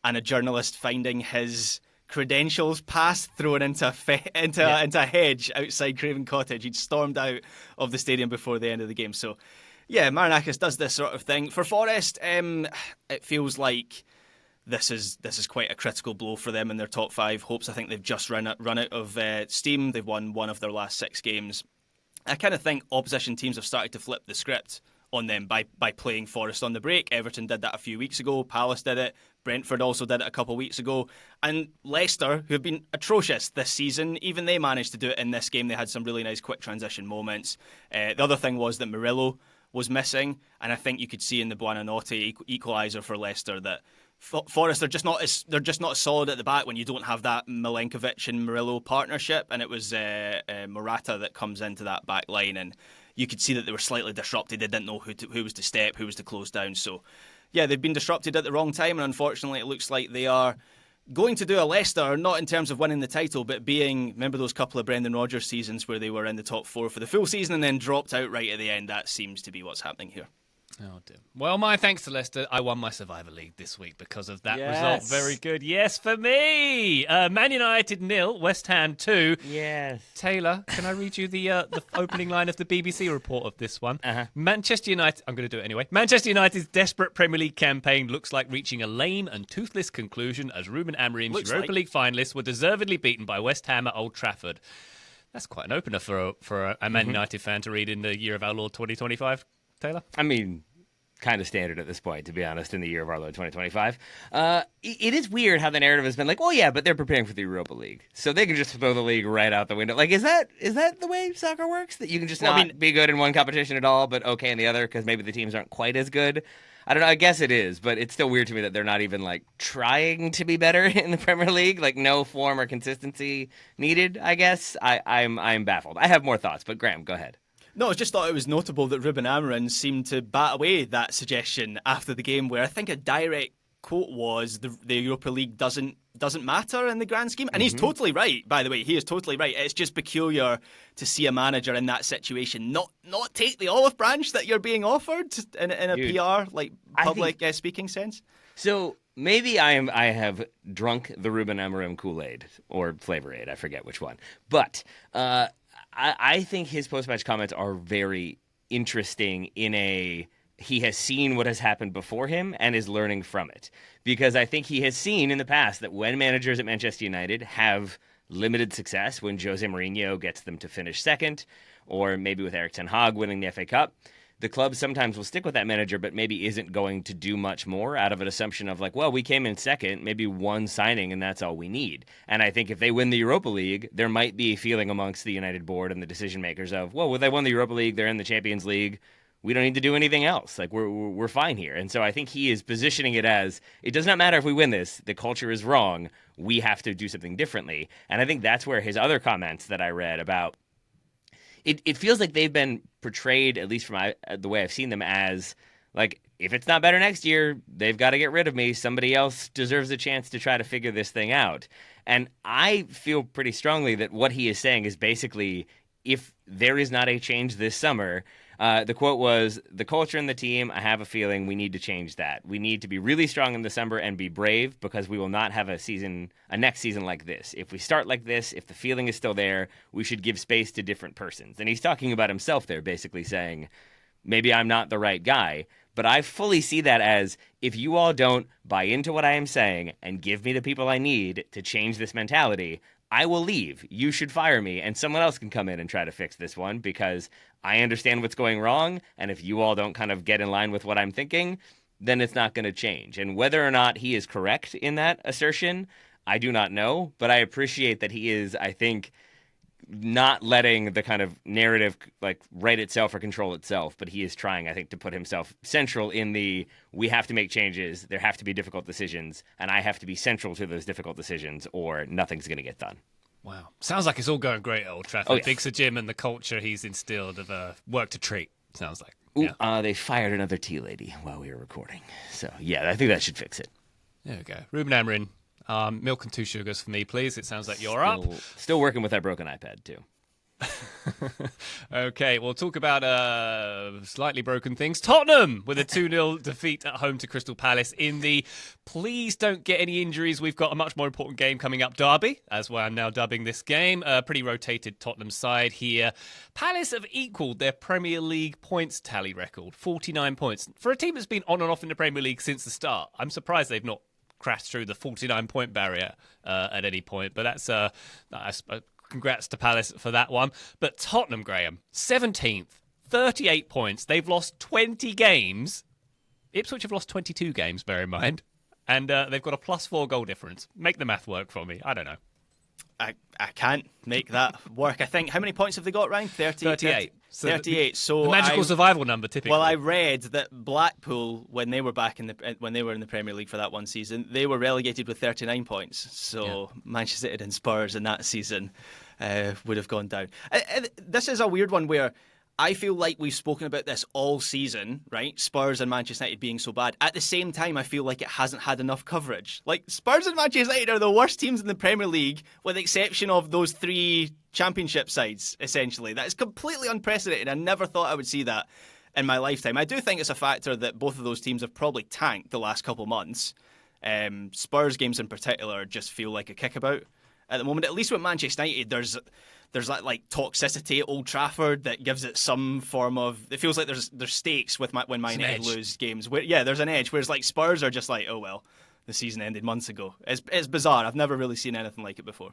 and a journalist finding his credentials pass thrown into a hedge outside Craven Cottage. He'd stormed out of the stadium before the end of the game. So, yeah, Marinakis does this sort of thing. For Forest, it feels like this is quite a critical blow for them in their top 5 hopes. I think they've just run out of steam. They've won one of their last 6 games. I kind of think opposition teams have started to flip the script on them by playing Forest on the break. Everton did that a few weeks ago. Palace did it. Brentford also did it a couple of weeks ago. And Leicester, who have been atrocious this season, even they managed to do it in this game. They had some really nice quick transition moments. The other thing was that Murillo was missing, and I think you could see in the Buonanotte equaliser for Leicester that Forest are just not as solid at the back when you don't have that Milenkovic and Murillo partnership, and it was Morata that comes into that back line, and you could see that they were slightly disrupted. They didn't know who was to step, who was to close down. So, yeah, they've been disrupted at the wrong time, and unfortunately it looks like they are going to do a Leicester, not in terms of winning the title, but being, remember those couple of Brendan Rodgers seasons where they were in the top 4 for the full season and then dropped out right at the end? That seems to be what's happening here. Oh, dear. Well, my thanks to Leicester. I won my Survivor League this week because of that result. Very good. Yes, for me. Man United 0, West Ham 2. Yes. Taylor, can I read you the opening line of the BBC report of this one? Uh-huh. Manchester United, I'm going to do it anyway. Manchester United's desperate Premier League campaign looks like reaching a lame and toothless conclusion as Ruben Amorim's Europa League finalists were deservedly beaten by West Ham at Old Trafford. That's quite an opener for a Man United fan to read in the year of our Lord 2025. Taylor? I mean, kind of standard at this point, to be honest, in the year of our Lord 2025. It is weird how the narrative has been like, oh yeah, but they're preparing for the Europa League, so they can just throw the league right out the window. Like, is that the way soccer works? That you can just not be good in one competition at all, but okay in the other because maybe the teams aren't quite as good? I don't know. I guess it is, but it's still weird to me that they're not even like trying to be better in the Premier League. Like, no form or consistency needed. I guess I'm baffled. I have more thoughts, but Graham, go ahead. No, I just thought it was notable that Ruben Amorim seemed to bat away that suggestion after the game, where I think a direct quote was the Europa League doesn't matter in the grand scheme. And he's totally right, by the way. He is totally right. It's just peculiar to see a manager in that situation not take the olive branch that you're being offered in a PR, like public speaking sense. So maybe I have drunk the Ruben Amorim Kool-Aid or Flavor Aid. I forget which one. But I think his post-match comments are very interesting he has seen what has happened before him and is learning from it. Because I think he has seen in the past that when managers at Manchester United have limited success, when Jose Mourinho gets them to finish second, or maybe with Erik ten Hag winning the FA Cup, the club sometimes will stick with that manager, but maybe isn't going to do much more out of an assumption of like, well, we came in second, maybe one signing, and that's all we need. And I think if they win the Europa League, there might be a feeling amongst the United board and the decision makers of, well, they won the Europa League, they're in the Champions League, we don't need to do anything else. Like, we're fine here. And so I think he is positioning it as, it does not matter if we win this, the culture is wrong, we have to do something differently. And I think that's where his other comments that I read about, it feels like they've been portrayed, at least from the way I've seen them, as like, if it's not better next year, they've got to get rid of me. Somebody else deserves a chance to try to figure this thing out. And I feel pretty strongly that what he is saying is basically, if there is not a change this summer, The quote was, "The culture in the team, I have a feeling we need to change that. We need to be really strong in December and be brave because we will not have a next season like this. If we start like this, if the feeling is still there, we should give space to different persons." And he's talking about himself there, basically saying, maybe I'm not the right guy, but I fully see that as, if you all don't buy into what I am saying and give me the people I need to change this mentality, I will leave. You should fire me, and someone else can come in and try to fix this one because I understand what's going wrong, and if you all don't kind of get in line with what I'm thinking, then it's not going to change. And whether or not he is correct in that assertion, I do not know, but I appreciate that he is, I think, not letting the kind of narrative like write itself or control itself, but he is trying, I think, to put himself central in the, we have to make changes, there have to be difficult decisions, and I have to be central to those difficult decisions or nothing's going to get done. Wow. Sounds like it's all going great at Old Trafford. Oh, yes. Big Sir Jim and the culture he's instilled of work to treat, sounds like. Ooh, Yeah. they fired another tea lady while we were recording. So, yeah, I think that should fix it. There we go. Ruben Amarin, milk and 2 sugars for me, please. It sounds like you're up. Still working with that broken iPad, too. Okay, we'll talk about slightly broken things. Tottenham with a 2-0 defeat at home to Crystal Palace in the please don't get any injuries, we've got a much more important game coming up derby, as well I'm now dubbing this game. Pretty rotated Tottenham side here. Palace have equalled their Premier League points tally record, 49 points. For a team that's been on and off in the Premier League since the start, I'm surprised they've not crashed through the 49-point barrier at any point, but that's congrats to Palace for that one. But Tottenham, Graham, 17th, 38 points. They've lost 20 games. Ipswich have lost 22 games, bear in mind. And they've got a +4 goal difference. Make the math work for me. I don't know. I can't make that work. I think, how many points have they got, Ryan? 38. 38. So the magical survival number, typically. Well, I read that Blackpool, when they were in the Premier League for that one season, they were relegated with 39 points. So Manchester United and Spurs in that season would have gone down. This is a weird one where I feel like we've spoken about this all season, right? Spurs and Manchester United being so bad. At the same time, I feel like it hasn't had enough coverage. Like, Spurs and Manchester United are the worst teams in the Premier League, with the exception of those 3 championship sides, essentially. That is completely unprecedented. I never thought I would see that in my lifetime. I do think it's a factor that both of those teams have probably tanked the last couple months. Spurs games in particular just feel like a kickabout at the moment. At least with Manchester United, there's that like toxicity at Old Trafford that gives it some form of. It feels like there's stakes with when Man United lose games. There's an edge. Whereas like Spurs are just like, oh well, the season ended months ago. It's bizarre. I've never really seen anything like it before.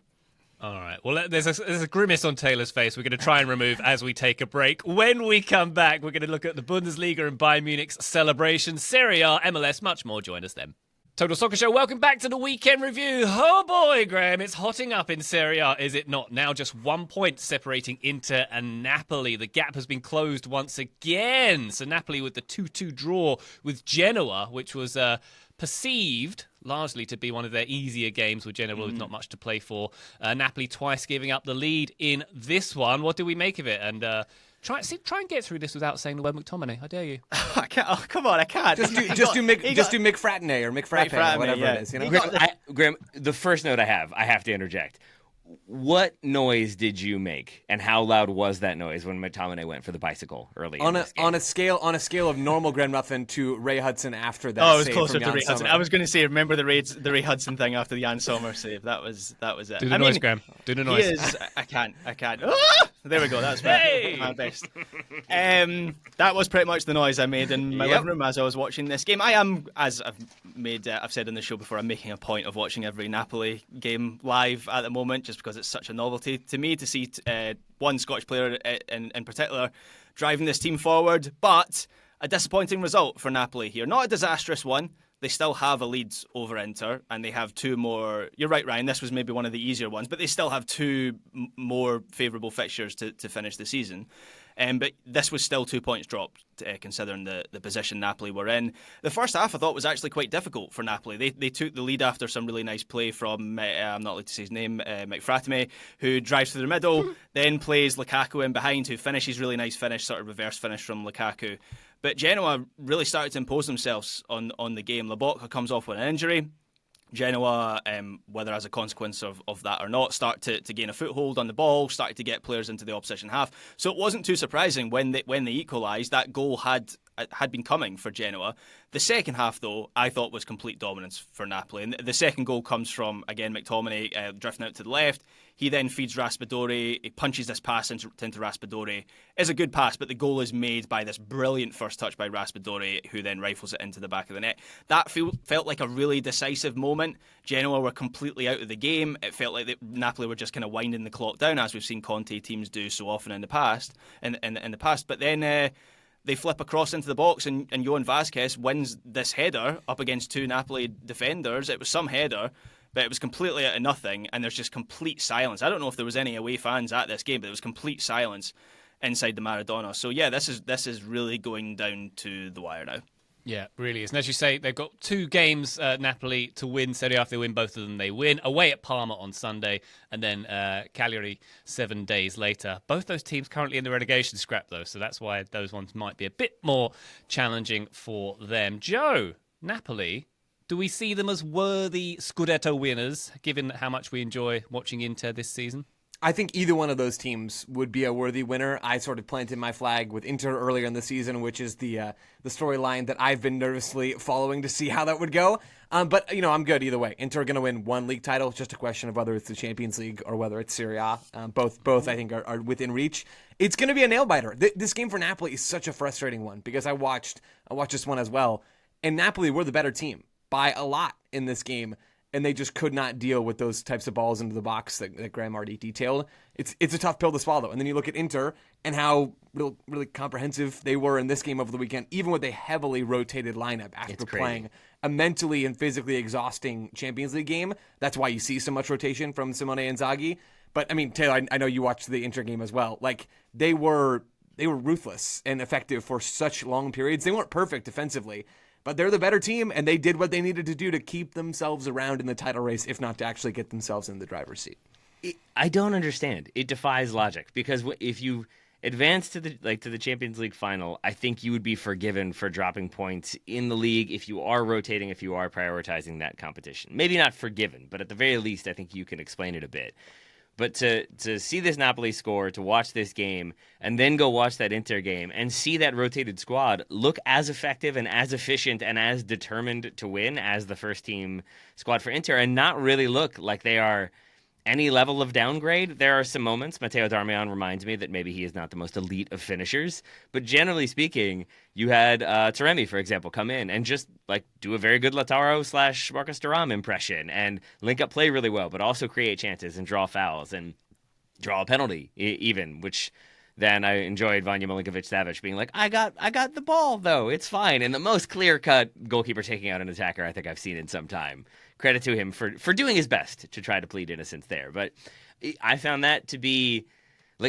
All right. Well, there's a grimace on Taylor's face we're going to try and remove as we take a break. When we come back, we're going to look at the Bundesliga and Bayern Munich's celebration, Serie A, MLS, much more. Join us then. Total Soccer Show, welcome back to the weekend review. Oh boy, Graham, it's hotting up in Serie A, is it not? Now just 1 point separating Inter and Napoli. The gap has been closed once again. So Napoli with the 2-2 draw with Genoa, which was perceived largely to be one of their easier games with Genoa with not much to play for. Napoli twice giving up the lead in this one. What do we make of it? And try and get through this without saying the word McTominay. I dare you. I can't. Oh, come on, I can't. Just do McFratney or McFrappe, whatever it is. You know? Graham, the first note I have to interject. What noise did you make, and how loud was that noise when McTominay went for the bicycle early? On a scale of normal Graham Ruthven to Ray Hudson after that. Oh, it was save closer from to Jan Ray Hudson. Sommer. I was going to say, remember the Ray Hudson thing after the Jan Sommer save. That was it. Do the noise, Graham. Do the noise. He is. I can't. Ah! There we go. That's my best. That was pretty much the noise I made in my living room as I was watching this game. I am, as I've said in the show before, I'm making a point of watching every Napoli game live at the moment, just because it's such a novelty to me to see one Scottish player in particular driving this team forward. But a disappointing result for Napoli here. Not a disastrous one. They still have a lead over Inter, and they have 2 more. You're right, Ryan. This was maybe one of the easier ones, but they still have 2 more favourable fixtures to finish the season. But this was still 2 points dropped, considering the position Napoli were in. The first half I thought was actually quite difficult for Napoli. They took the lead after some really nice play from, I'm not allowed to say his name, McFratme, who drives through the middle, then plays Lukaku in behind, who finishes really nice finish, sort of reverse finish from Lukaku. But Genoa really started to impose themselves on the game. Lobotka comes off with an injury. Genoa, whether as a consequence of that or not, start to gain a foothold on the ball, started to get players into the opposition half. So it wasn't too surprising when they equalised. That goal had been coming for Genoa. The second half, though, I thought was complete dominance for Napoli. And the second goal comes from, again, McTominay drifting out to the left. He then feeds Raspadori. He punches this pass into Raspadori. It's a good pass, but the goal is made by this brilliant first touch by Raspadori, who then rifles it into the back of the net. That felt like a really decisive moment. Genoa were completely out of the game. It felt like Napoli were just kind of winding the clock down, as we've seen Conte teams do so often in the past. But then they flip across into the box, and Johan Vazquez wins this header up against two Napoli defenders. It was some header, but it was completely out of nothing, and there's just complete silence. I don't know if there was any away fans at this game, but there was complete silence inside the Maradona. So yeah, this is really going down to the wire now. Yeah, really is. And as you say, they've got 2 games, Napoli, to win Serie A. If they win both of them, they win. Away at Parma on Sunday, and then Cagliari 7 days later. Both those teams currently in the relegation scrap, though, so that's why those ones might be a bit more challenging for them. Joe, Napoli, do we see them as worthy scudetto winners, given how much we enjoy watching Inter this season? I think either one of those teams would be a worthy winner. I sort of planted my flag with Inter earlier in the season, which is the storyline that I've been nervously following to see how that would go. But I'm good either way. Inter are going to win 1 league title. It's just a question of whether it's the Champions League or whether it's Serie A. Both I think are within reach. It's going to be a nail biter. This game for Napoli is such a frustrating one because I watched this one as well, and Napoli were the better team by a lot in this game. And they just could not deal with those types of balls into the box that Graham already detailed. It's a tough pill to swallow. And then you look at Inter and how really comprehensive they were in this game over the weekend, even with a heavily rotated lineup after playing a mentally and physically exhausting Champions League game. That's why you see so much rotation from Simone Inzaghi. But, I mean, Taylor, I know you watched the Inter game as well. Like, they were ruthless and effective for such long periods. They weren't perfect defensively, but they're the better team, and they did what they needed to do to keep themselves around in the title race, if not to actually get themselves in the driver's seat. I don't understand. It defies logic, because if you advance to the Champions League final, I think you would be forgiven for dropping points in the league if you are rotating, if you are prioritizing that competition. Maybe not forgiven, but at the very least, I think you can explain it a bit. But to see this Napoli score, to watch this game, and then go watch that Inter game and see that rotated squad look as effective and as efficient and as determined to win as the first team squad for Inter, and not really look like they are any level of downgrade. There are some moments. Matteo Darmian reminds me that maybe he is not the most elite of finishers, but generally speaking, you had Taremi, for example, come in and just do a very good Lautaro / Marcus Thuram impression and link up play really well, but also create chances and draw fouls and draw a penalty even, which then I enjoyed Vanja Milinkovic-Savic being like, I got the ball though, it's fine. And the most clear-cut goalkeeper taking out an attacker I think I've seen in some time. Credit to him for doing his best to try to plead innocence there. But I found that to be,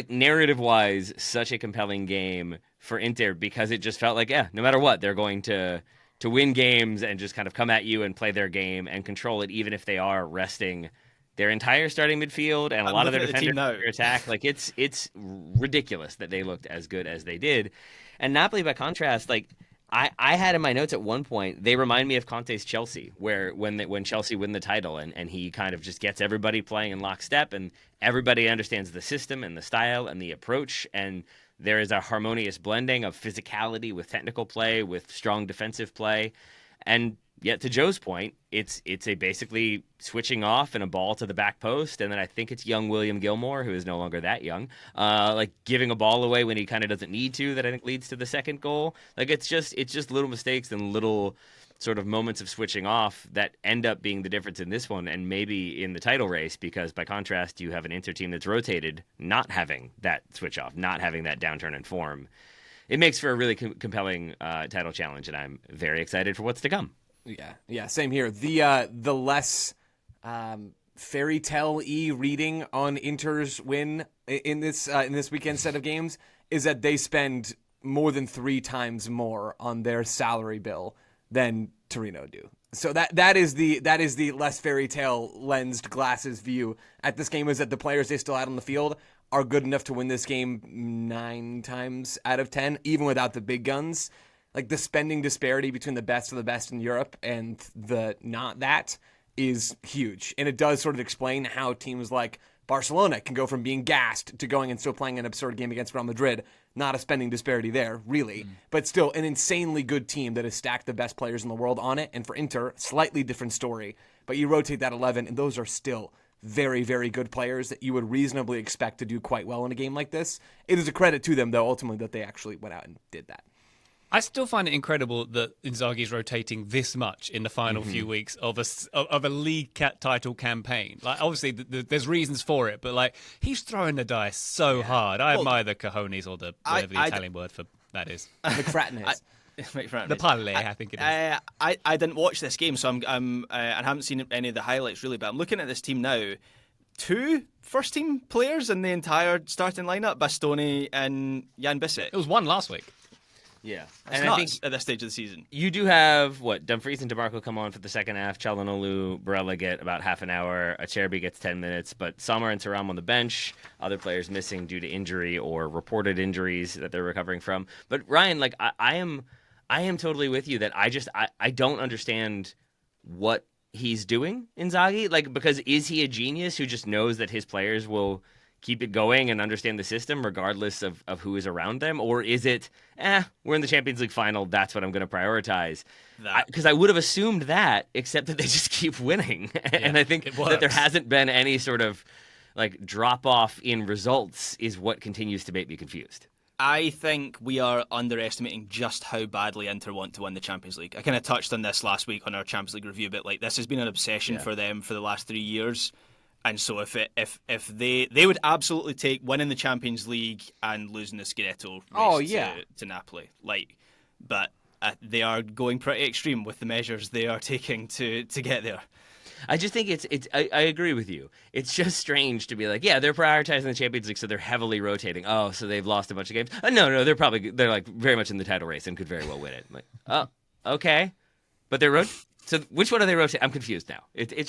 narrative-wise, such a compelling game for Inter, because it just felt like, no matter what, they're going to win games and just kind of come at you and play their game and control it, even if they are resting their entire starting midfield and a lot of their defenders for attack. It's ridiculous that they looked as good as they did. And Napoli, by contrast, I had in my notes at one point, they remind me of Conte's Chelsea, where when Chelsea win the title and he kind of just gets everybody playing in lockstep and everybody understands the system and the style and the approach, and there is a harmonious blending of physicality with technical play, with strong defensive play. And yet, to Joe's point, it's a basically switching off and a ball to the back post, and then I think it's young William Gilmore, who is no longer that young, giving a ball away when he kind of doesn't need to, that I think leads to the second goal. It's just little mistakes and little sort of moments of switching off that end up being the difference in this one and maybe in the title race, because by contrast, you have an Inter team that's rotated, not having that switch off, not having that downturn in form. It makes for a really compelling title challenge, and I'm very excited for what's to come. Yeah, same here. The less fairy tale-y reading on Inter's win in this weekend set of games is that they spend more than 3 times more on their salary bill than Torino do. So that is the less fairy tale lensed glasses view at this game, is that the players they still had on the field are good enough to win this game 9 times out of 10, even without the big guns. The spending disparity between the best of the best in Europe and the not that is huge. And it does sort of explain how teams like Barcelona can go from being gassed to going and still playing an absurd game against Real Madrid. Not a spending disparity there, really, but still an insanely good team that has stacked the best players in the world on it. And for Inter, slightly different story. But you rotate that 11, and those are still very, very good players that you would reasonably expect to do quite well in a game like this. It is a credit to them, though, ultimately, that they actually went out and did that. I still find it incredible that Inzaghi's rotating this much in the final few weeks of a league title campaign. Like, obviously, there's reasons for it, but like he's throwing the dice so hard. I admire the cojones, or whatever the Italian word for that is. McFratness. The palle, I think it is. I didn't watch this game, so I haven't seen any of the highlights really. But I'm looking at this team now. 2 first-team players in the entire starting lineup: Bastoni and Jan Bissett. It was one last week. Yeah. It's And nuts I think at this stage of the season. you do have, Dumfries and DeMarco come on for the second half. Çalhanoğlu, Barella get about half an hour. Acerbi gets 10 minutes. But Sommer and Thuram on the bench. Other players missing due to injury or reported injuries that they're recovering from. But Ryan, like, I am totally with you that I don't understand what he's doing, Inzaghi. Like, because is he a genius who just knows that his players will keep it going and understand the system regardless of who is around them? Or is it, we're in the Champions League final, that's what I'm going to prioritize? Because I would have assumed that, except that they just keep winning. And I think that there hasn't been any sort of like drop-off in results is what continues to make me confused. I think we are underestimating just how badly Inter want to win the Champions League. I kind of touched on this last week on our Champions League review, but like this has been an obsession for them for the last 3 years. And so if they would absolutely take winning the Champions League and losing the Scudetto race to Napoli, but they are going pretty extreme with the measures they are taking to get there. I just think I agree with you. It's just strange to be like, yeah, they're prioritizing the Champions League, so they're heavily rotating. Oh, so they've lost a bunch of games. No, they're like very much in the title race and could very well win it. I'm like, oh, okay, but they're so which one are they rotating? I'm confused now. It's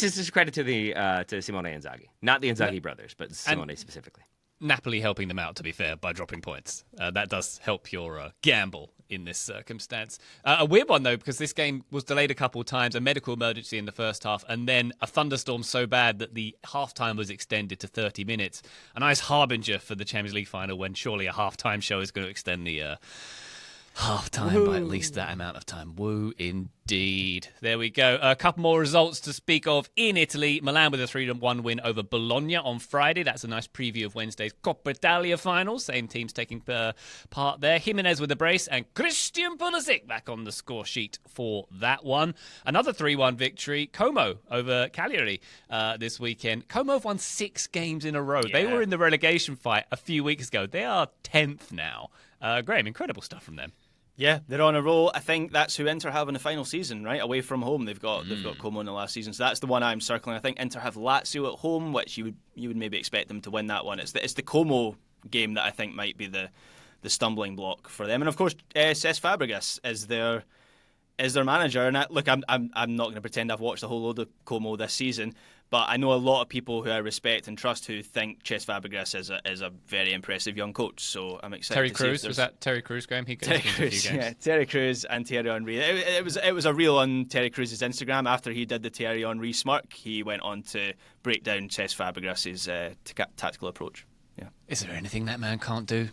just a credit to Simone Inzaghi, not the Inzaghi brothers, but Simone specifically. Napoli helping them out, to be fair, by dropping points. That does help your gamble in this circumstance. A weird one, though, because this game was delayed a couple of times, a medical emergency in the first half, and then a thunderstorm so bad that the halftime was extended to 30 minutes. A nice harbinger for the Champions League final, when surely a halftime show is going to extend the half-time by at least that amount of time. Woo, indeed. There we go. A couple more results to speak of in Italy. Milan with a 3-1 win over Bologna on Friday. That's a nice preview of Wednesday's Coppa Italia final. Same teams taking part there. Jimenez with a brace and Christian Pulisic back on the score sheet for that one. Another 3-1 victory. Como over Cagliari this weekend. Como have won 6 games in a row. Yeah. They were in the relegation fight a few weeks ago. They are 10th now. Graham, incredible stuff from them. Yeah, they're on a roll. I think that's who Inter have in the final season, right? Away from home, they've got Como in the last season, so that's the one I'm circling. I think Inter have Lazio at home, which you would maybe expect them to win that one. It's the Como game that I think might be the stumbling block for them. And of course, Cesc Fabregas is their manager. And I'm not going to pretend I've watched a whole load of Como this season, but I know a lot of people who I respect and trust who think Cesc Fabregas is a very impressive young coach. So I'm excited. Terry to Crews, see was that Terry Crews, Graham? Terry Crews, yeah, Terry Crews and Thierry Henry. It was a reel on Terry Crews' Instagram after he did the Thierry Henry smirk. He went on to break down Cesc Fabregas' tactical approach. Yeah, is there anything that man can't do?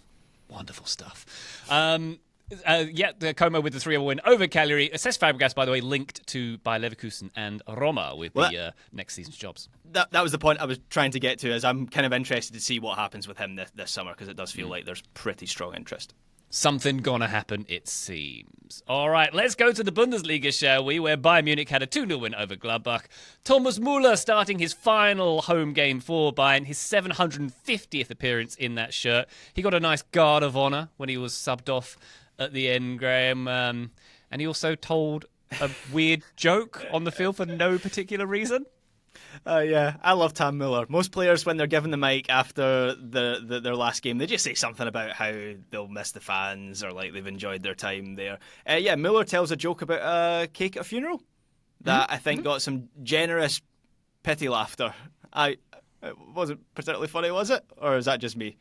Wonderful stuff. The Como with the 3-0 win over Cagliari. Cesc Fabregas, by the way, linked to Bayer Leverkusen and Roma with the next season's jobs. That was the point I was trying to get to, as I'm kind of interested to see what happens with him this summer, because it does feel like there's pretty strong interest. Something gonna happen, it seems. All right, let's go to the Bundesliga, shall we, where Bayern Munich had a 2-0 win over Gladbach. Thomas Müller starting his final home game for Bayern, his 750th appearance in that shirt. He got a nice guard of honour when he was subbed off at the end, Graham, and he also told a weird joke on the field for no particular reason. Yeah, I love Tom Müller. Most players, when they're given the mic after their last game, they just say something about how they'll miss the fans or like they've enjoyed their time there. Müller tells a joke about a cake at a funeral that I think got some generous pity laughter. It wasn't particularly funny, was it? Or is that just me?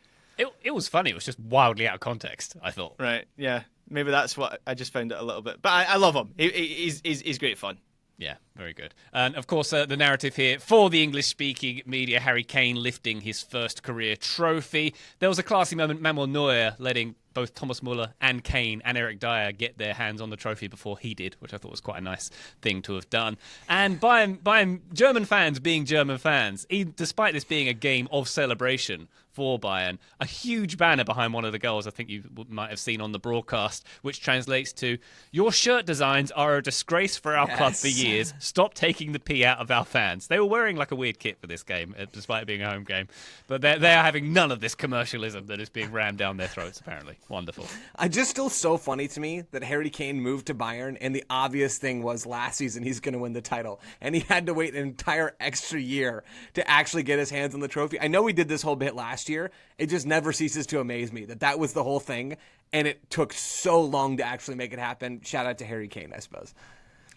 It was funny. It was just wildly out of context, I thought. Right, yeah. Maybe that's what I just found it a little bit. But I love him. He's great fun. Yeah, very good. And of course, the narrative here for the English-speaking media, Harry Kane lifting his first career trophy. There was a classy moment, Manuel Neuer letting both Thomas Muller and Kane and Eric Dyer get their hands on the trophy before he did, which I thought was quite a nice thing to have done. And by German fans being German fans, despite this being a game of celebration for Bayern, a huge banner behind one of the goals I think you might have seen on the broadcast, which translates to, "Your shirt designs are a disgrace for our club for years. Stop taking the pee out of our fans." They were wearing like a weird kit for this game, despite it being a home game. But they are having none of this commercialism that is being rammed down their throats, apparently. Wonderful. Just still so funny to me that Harry Kane moved to Bayern, and the obvious thing was last season he's going to win the title. And he had to wait an entire extra year to actually get his hands on the trophy. I know he did this whole bit last year. It just never ceases to amaze me that was the whole thing, and it took so long to actually make it happen. Shout out to Harry Kane, I suppose.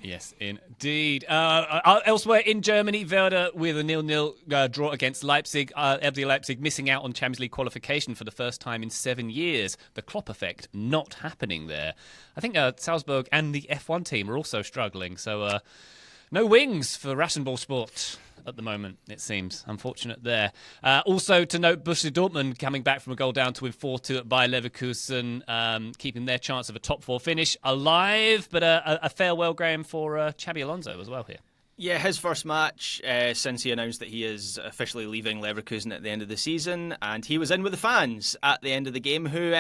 Yes, indeed. Elsewhere in Germany, Werder with a 0-0 draw against Leipzig. RB Leipzig missing out on Champions League qualification for the first time in 7 years. The Klopp effect not happening there. I think Salzburg and the F1 team are also struggling. So no wings for Rasenballsport at the moment, it seems. Unfortunate there. Also to note, Borussia Dortmund coming back from a goal down to win 4-2 at Bayer Leverkusen, keeping their chance of a top four finish alive, but a farewell, Graham, for Xabi Alonso as well here. Yeah, his first match since he announced that he is officially leaving Leverkusen at the end of the season, and he was in with the fans at the end of the game who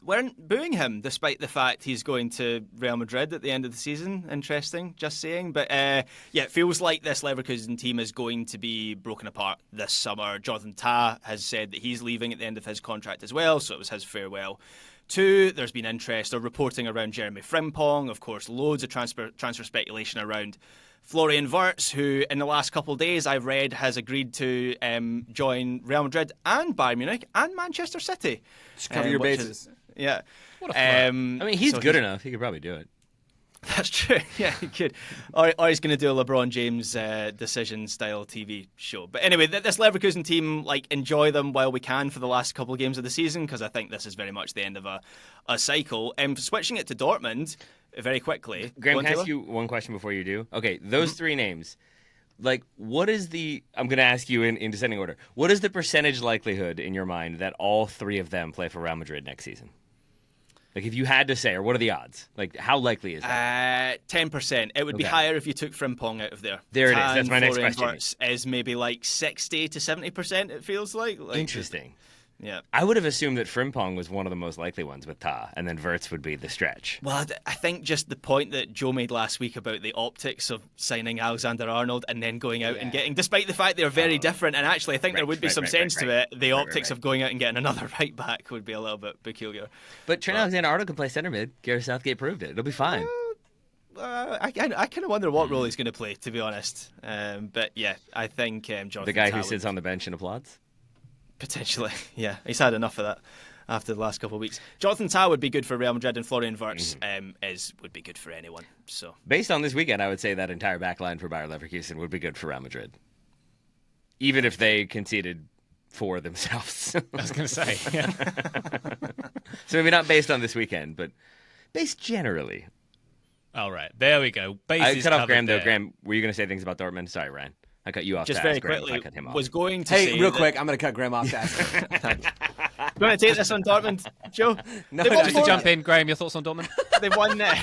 weren't booing him despite the fact he's going to Real Madrid at the end of the season. Interesting, just saying. But yeah, it feels like this Leverkusen team is going to be broken apart this summer. Jonathan Tah has said that he's leaving at the end of his contract as well, so it was his farewell. Two, there's been interest or reporting around Jeremy Frimpong. Of course, loads of transfer speculation around Florian Wirtz, who in the last couple of days I've read has agreed to join Real Madrid and Bayern Munich and Manchester City. Just cover your bases. Yeah. What a flirt. I mean, he's good enough. He could probably do it. That's true. Yeah, he could. Or he's going to do a LeBron James decision-style TV show. But anyway, this Leverkusen team, enjoy them while we can for the last couple of games of the season, because I think this is very much the end of a cycle. Switching it to Dortmund very quickly. Graham, can I ask you one question before you do? Okay, those three names. What is I'm going to ask you in descending order. What is the percentage likelihood in your mind that all three of them play for Real Madrid next season? If you had to say, or what are the odds? How likely is that? 10%. It would be higher if you took Frimpong out of there. There it is. That's my next question. Wirtz is maybe 60 to 70%, it feels like. Interesting. Yeah. I would have assumed that Frimpong was one of the most likely ones with Tah, and then Wirtz would be the stretch. Well, I think just the point that Joe made last week about the optics of signing Alexander-Arnold and then going out and getting, despite the fact they're very different, and actually I think there would be some sense to it, the optics of going out and getting another right back would be a little bit peculiar. But Trent Alexander-Arnold can play centre mid. Gareth Southgate proved it. It'll be fine. I kind of wonder what role he's going to play, to be honest. But yeah, I think Jonathan the guy Tah who sits on the bench and applauds? Potentially, yeah. He's had enough of that after the last couple of weeks. Jonathan Tah would be good for Real Madrid, and Florian Wirtz would be good for anyone. So, based on this weekend, I would say that entire back line for Bayer Leverkusen would be good for Real Madrid, even if they conceded 4 themselves. I was going to say, yeah. So maybe not based on this weekend, but based generally. All right, there we go. I cut off Graham, though. Graham, were you going to say things about Dortmund? Sorry, Ryan. I cut you off. Just to very ask Graham quickly, if I cut him off. was going to Hey, say real quick, I'm going to cut Graham off to ask. You want to take this on Dortmund, Joe? No, Just to jump in, Graham, your thoughts on Dortmund? They've won. I've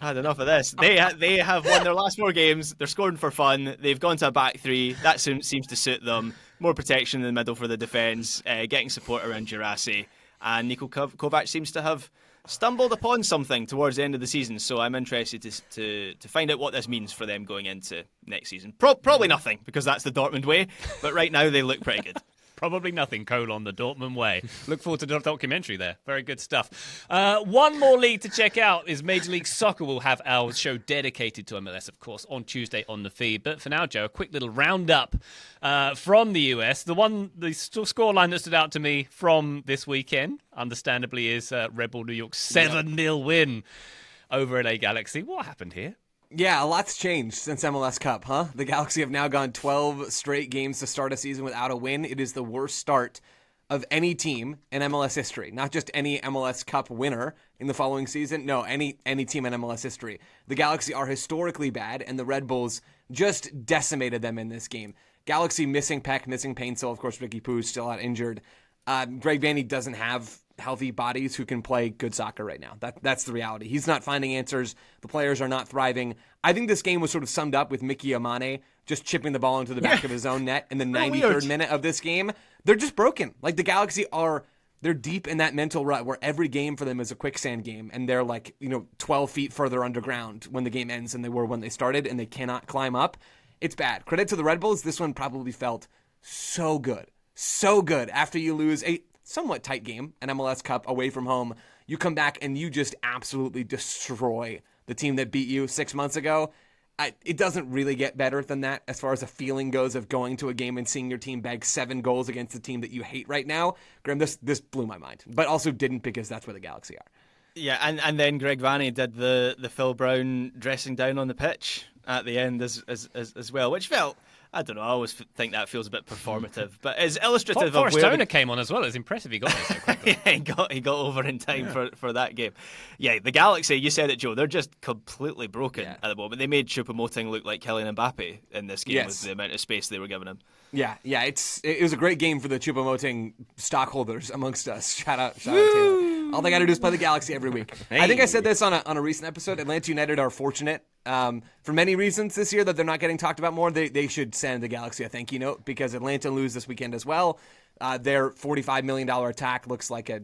had enough of this. They have won their last 4 games. They're scoring for fun. They've gone to a back 3. That seems to suit them. More protection in the middle for the defence, getting support around Girassi. And Niko Kovac seems to have stumbled upon something towards the end of the season, so I'm interested to find out what this means for them going into next season. Probably nothing, because that's the Dortmund way, but right now they look pretty good. Probably nothing, the Dortmund way. Look forward to the documentary there. Very good stuff. One more league to check out is Major League Soccer. We'll have our show dedicated to MLS, of course, on Tuesday on the feed. But for now, Joe, a quick little roundup from the US. The scoreline that stood out to me from this weekend, understandably, is Red Bull New York's 7-0 win over LA Galaxy. What happened here? Yeah, a lot's changed since MLS Cup, huh? The Galaxy have now gone 12 straight games to start a season without a win. It is the worst start of any team in MLS history, not just any MLS Cup winner in the following season. No, any team in MLS history. The Galaxy are historically bad, and the Red Bulls just decimated them in this game. Galaxy missing Peck, missing Paintsel. Of course, Ricky Poo's still out injured. Greg Vanney doesn't have healthy bodies who can play good soccer right now. That's the reality. He's not finding answers. The players are not thriving. I think this game was sort of summed up with Mickey Amane just chipping the ball into the back of his own net in the 93rd minute of this game. They're just broken. Like, the Galaxy they're deep in that mental rut where every game for them is a quicksand game, and they're 12 feet further underground when the game ends than they were when they started, and they cannot climb up. It's bad. Credit to the Red Bulls. This one probably felt so good. So good. After you lose a somewhat tight game, an MLS Cup away from home, you come back and you just absolutely destroy the team that beat you 6 months ago. It doesn't really get better than that as far as a feeling goes of going to a game and seeing your team bag 7 goals against the team that you hate right now. Graham, this blew my mind, but also didn't, because that's where the Galaxy are. Yeah, and then Greg Vanney did the Phil Brown dressing down on the pitch at the end as well, which felt, I don't know, I always think that feels a bit performative, but is illustrative Forrest of where Stoner came on as well. It's impressive he got there so quickly. yeah, he got over in time for that game. Yeah, the Galaxy, you said it, Joe, they're just completely broken at the moment. They made Choupo-Moting look like Kylian Mbappe in this game with the amount of space they were giving him. Yeah, it was a great game for the Choupo-Moting stockholders amongst us. Shout out Taylor. All they got to do is play the Galaxy every week. Hey. I think I said this on a recent episode. Atlanta United are fortunate for many reasons this year that they're not getting talked about more. They should send the Galaxy a thank you note, because Atlanta lose this weekend as well. Their $45 million attack looks like a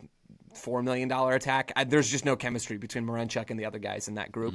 $4 million attack. There's just no chemistry between Morenchuk and the other guys in that group.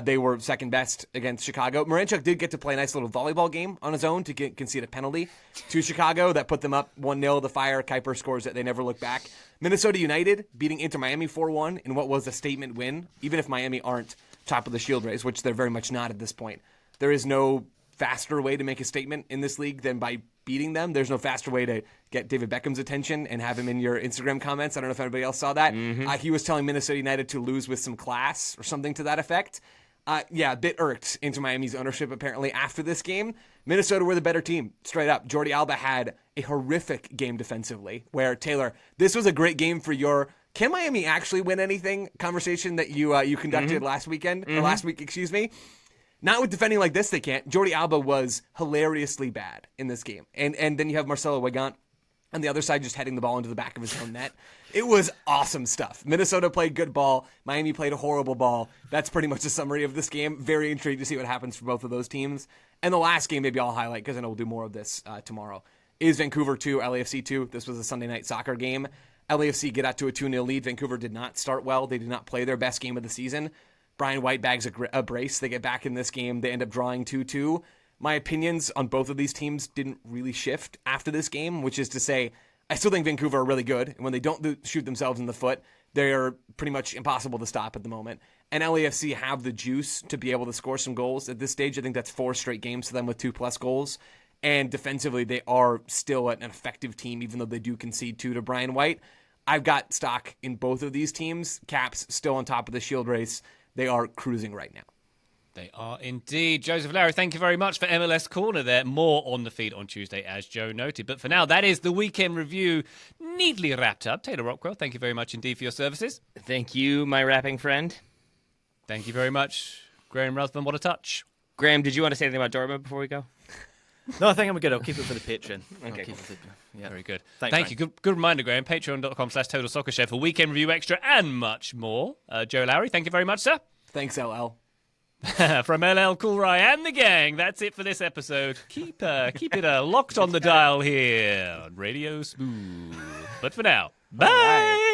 They were second best against Chicago. Morenchuk did get to play a nice little volleyball game on his own to concede a penalty to Chicago that put them up 1-0. The Fire, Kuiper scores it. They never look back. Minnesota United beating Inter Miami 4-1 in what was a statement win, even if Miami aren't top of the Shield race, which they're very much not at this point. There is no faster way to make a statement in this league than by beating them. There's no faster way to get David Beckham's attention and have him in your Instagram comments. I don't know if anybody else saw that. He was telling Minnesota United to lose with some class or something to that effect. A bit irked into Miami's ownership apparently after this game. Minnesota were the better team, straight up. Jordi Alba had a horrific game defensively, where, Taylor, this was a great game for your can Miami actually win anything conversation that you conducted last weekend, or last week, excuse me. Not with defending like this, they can't. Jordi Alba was hilariously bad in this game. And then you have Marcelo Wigant on the other side just heading the ball into the back of his own net. It was awesome stuff. Minnesota played good ball. Miami played a horrible ball. That's pretty much a summary of this game. Very intrigued to see what happens for both of those teams. And the last game maybe I'll highlight, because I know we'll do more of this tomorrow, is Vancouver 2, LAFC 2. This was a Sunday night soccer game. LAFC get out to a 2-0 lead. Vancouver did not start well. They did not play their best game of the season. Brian White bags a brace. They get back in this game. They end up drawing 2-2. My opinions on both of these teams didn't really shift after this game, which is to say, I still think Vancouver are really good. And when they don't shoot themselves in the foot, they are pretty much impossible to stop at the moment. And LAFC have the juice to be able to score some goals. At this stage, I think that's 4 straight games for them with 2+ goals. And defensively, they are still an effective team, even though they do concede 2 to Brian White. I've got stock in both of these teams. Caps still on top of the Shield race. They are cruising right now. They are indeed. Joseph Larry, thank you very much for MLS Corner there. More on the feed on Tuesday, as Joe noted. But for now, that is the weekend review neatly wrapped up. Taylor Rockwell, thank you very much indeed for your services. Thank you, my rapping friend. Thank you very much, Graham Ruthven. What a touch. Graham, did you want to say anything about Dortmund before we go? No, I think I'm good. I'll keep it for the Patreon. Okay, cool. Yeah. Very good. Thank you. Good reminder, Graham. Patreon.com/Total Soccer Show for weekend review extra and much more. Joe Lowry, thank you very much, sir. Thanks, LL. From LL Cool Rye and the gang, that's it for this episode. Keep it locked on the dial here on Radio Smooth. But for now, bye.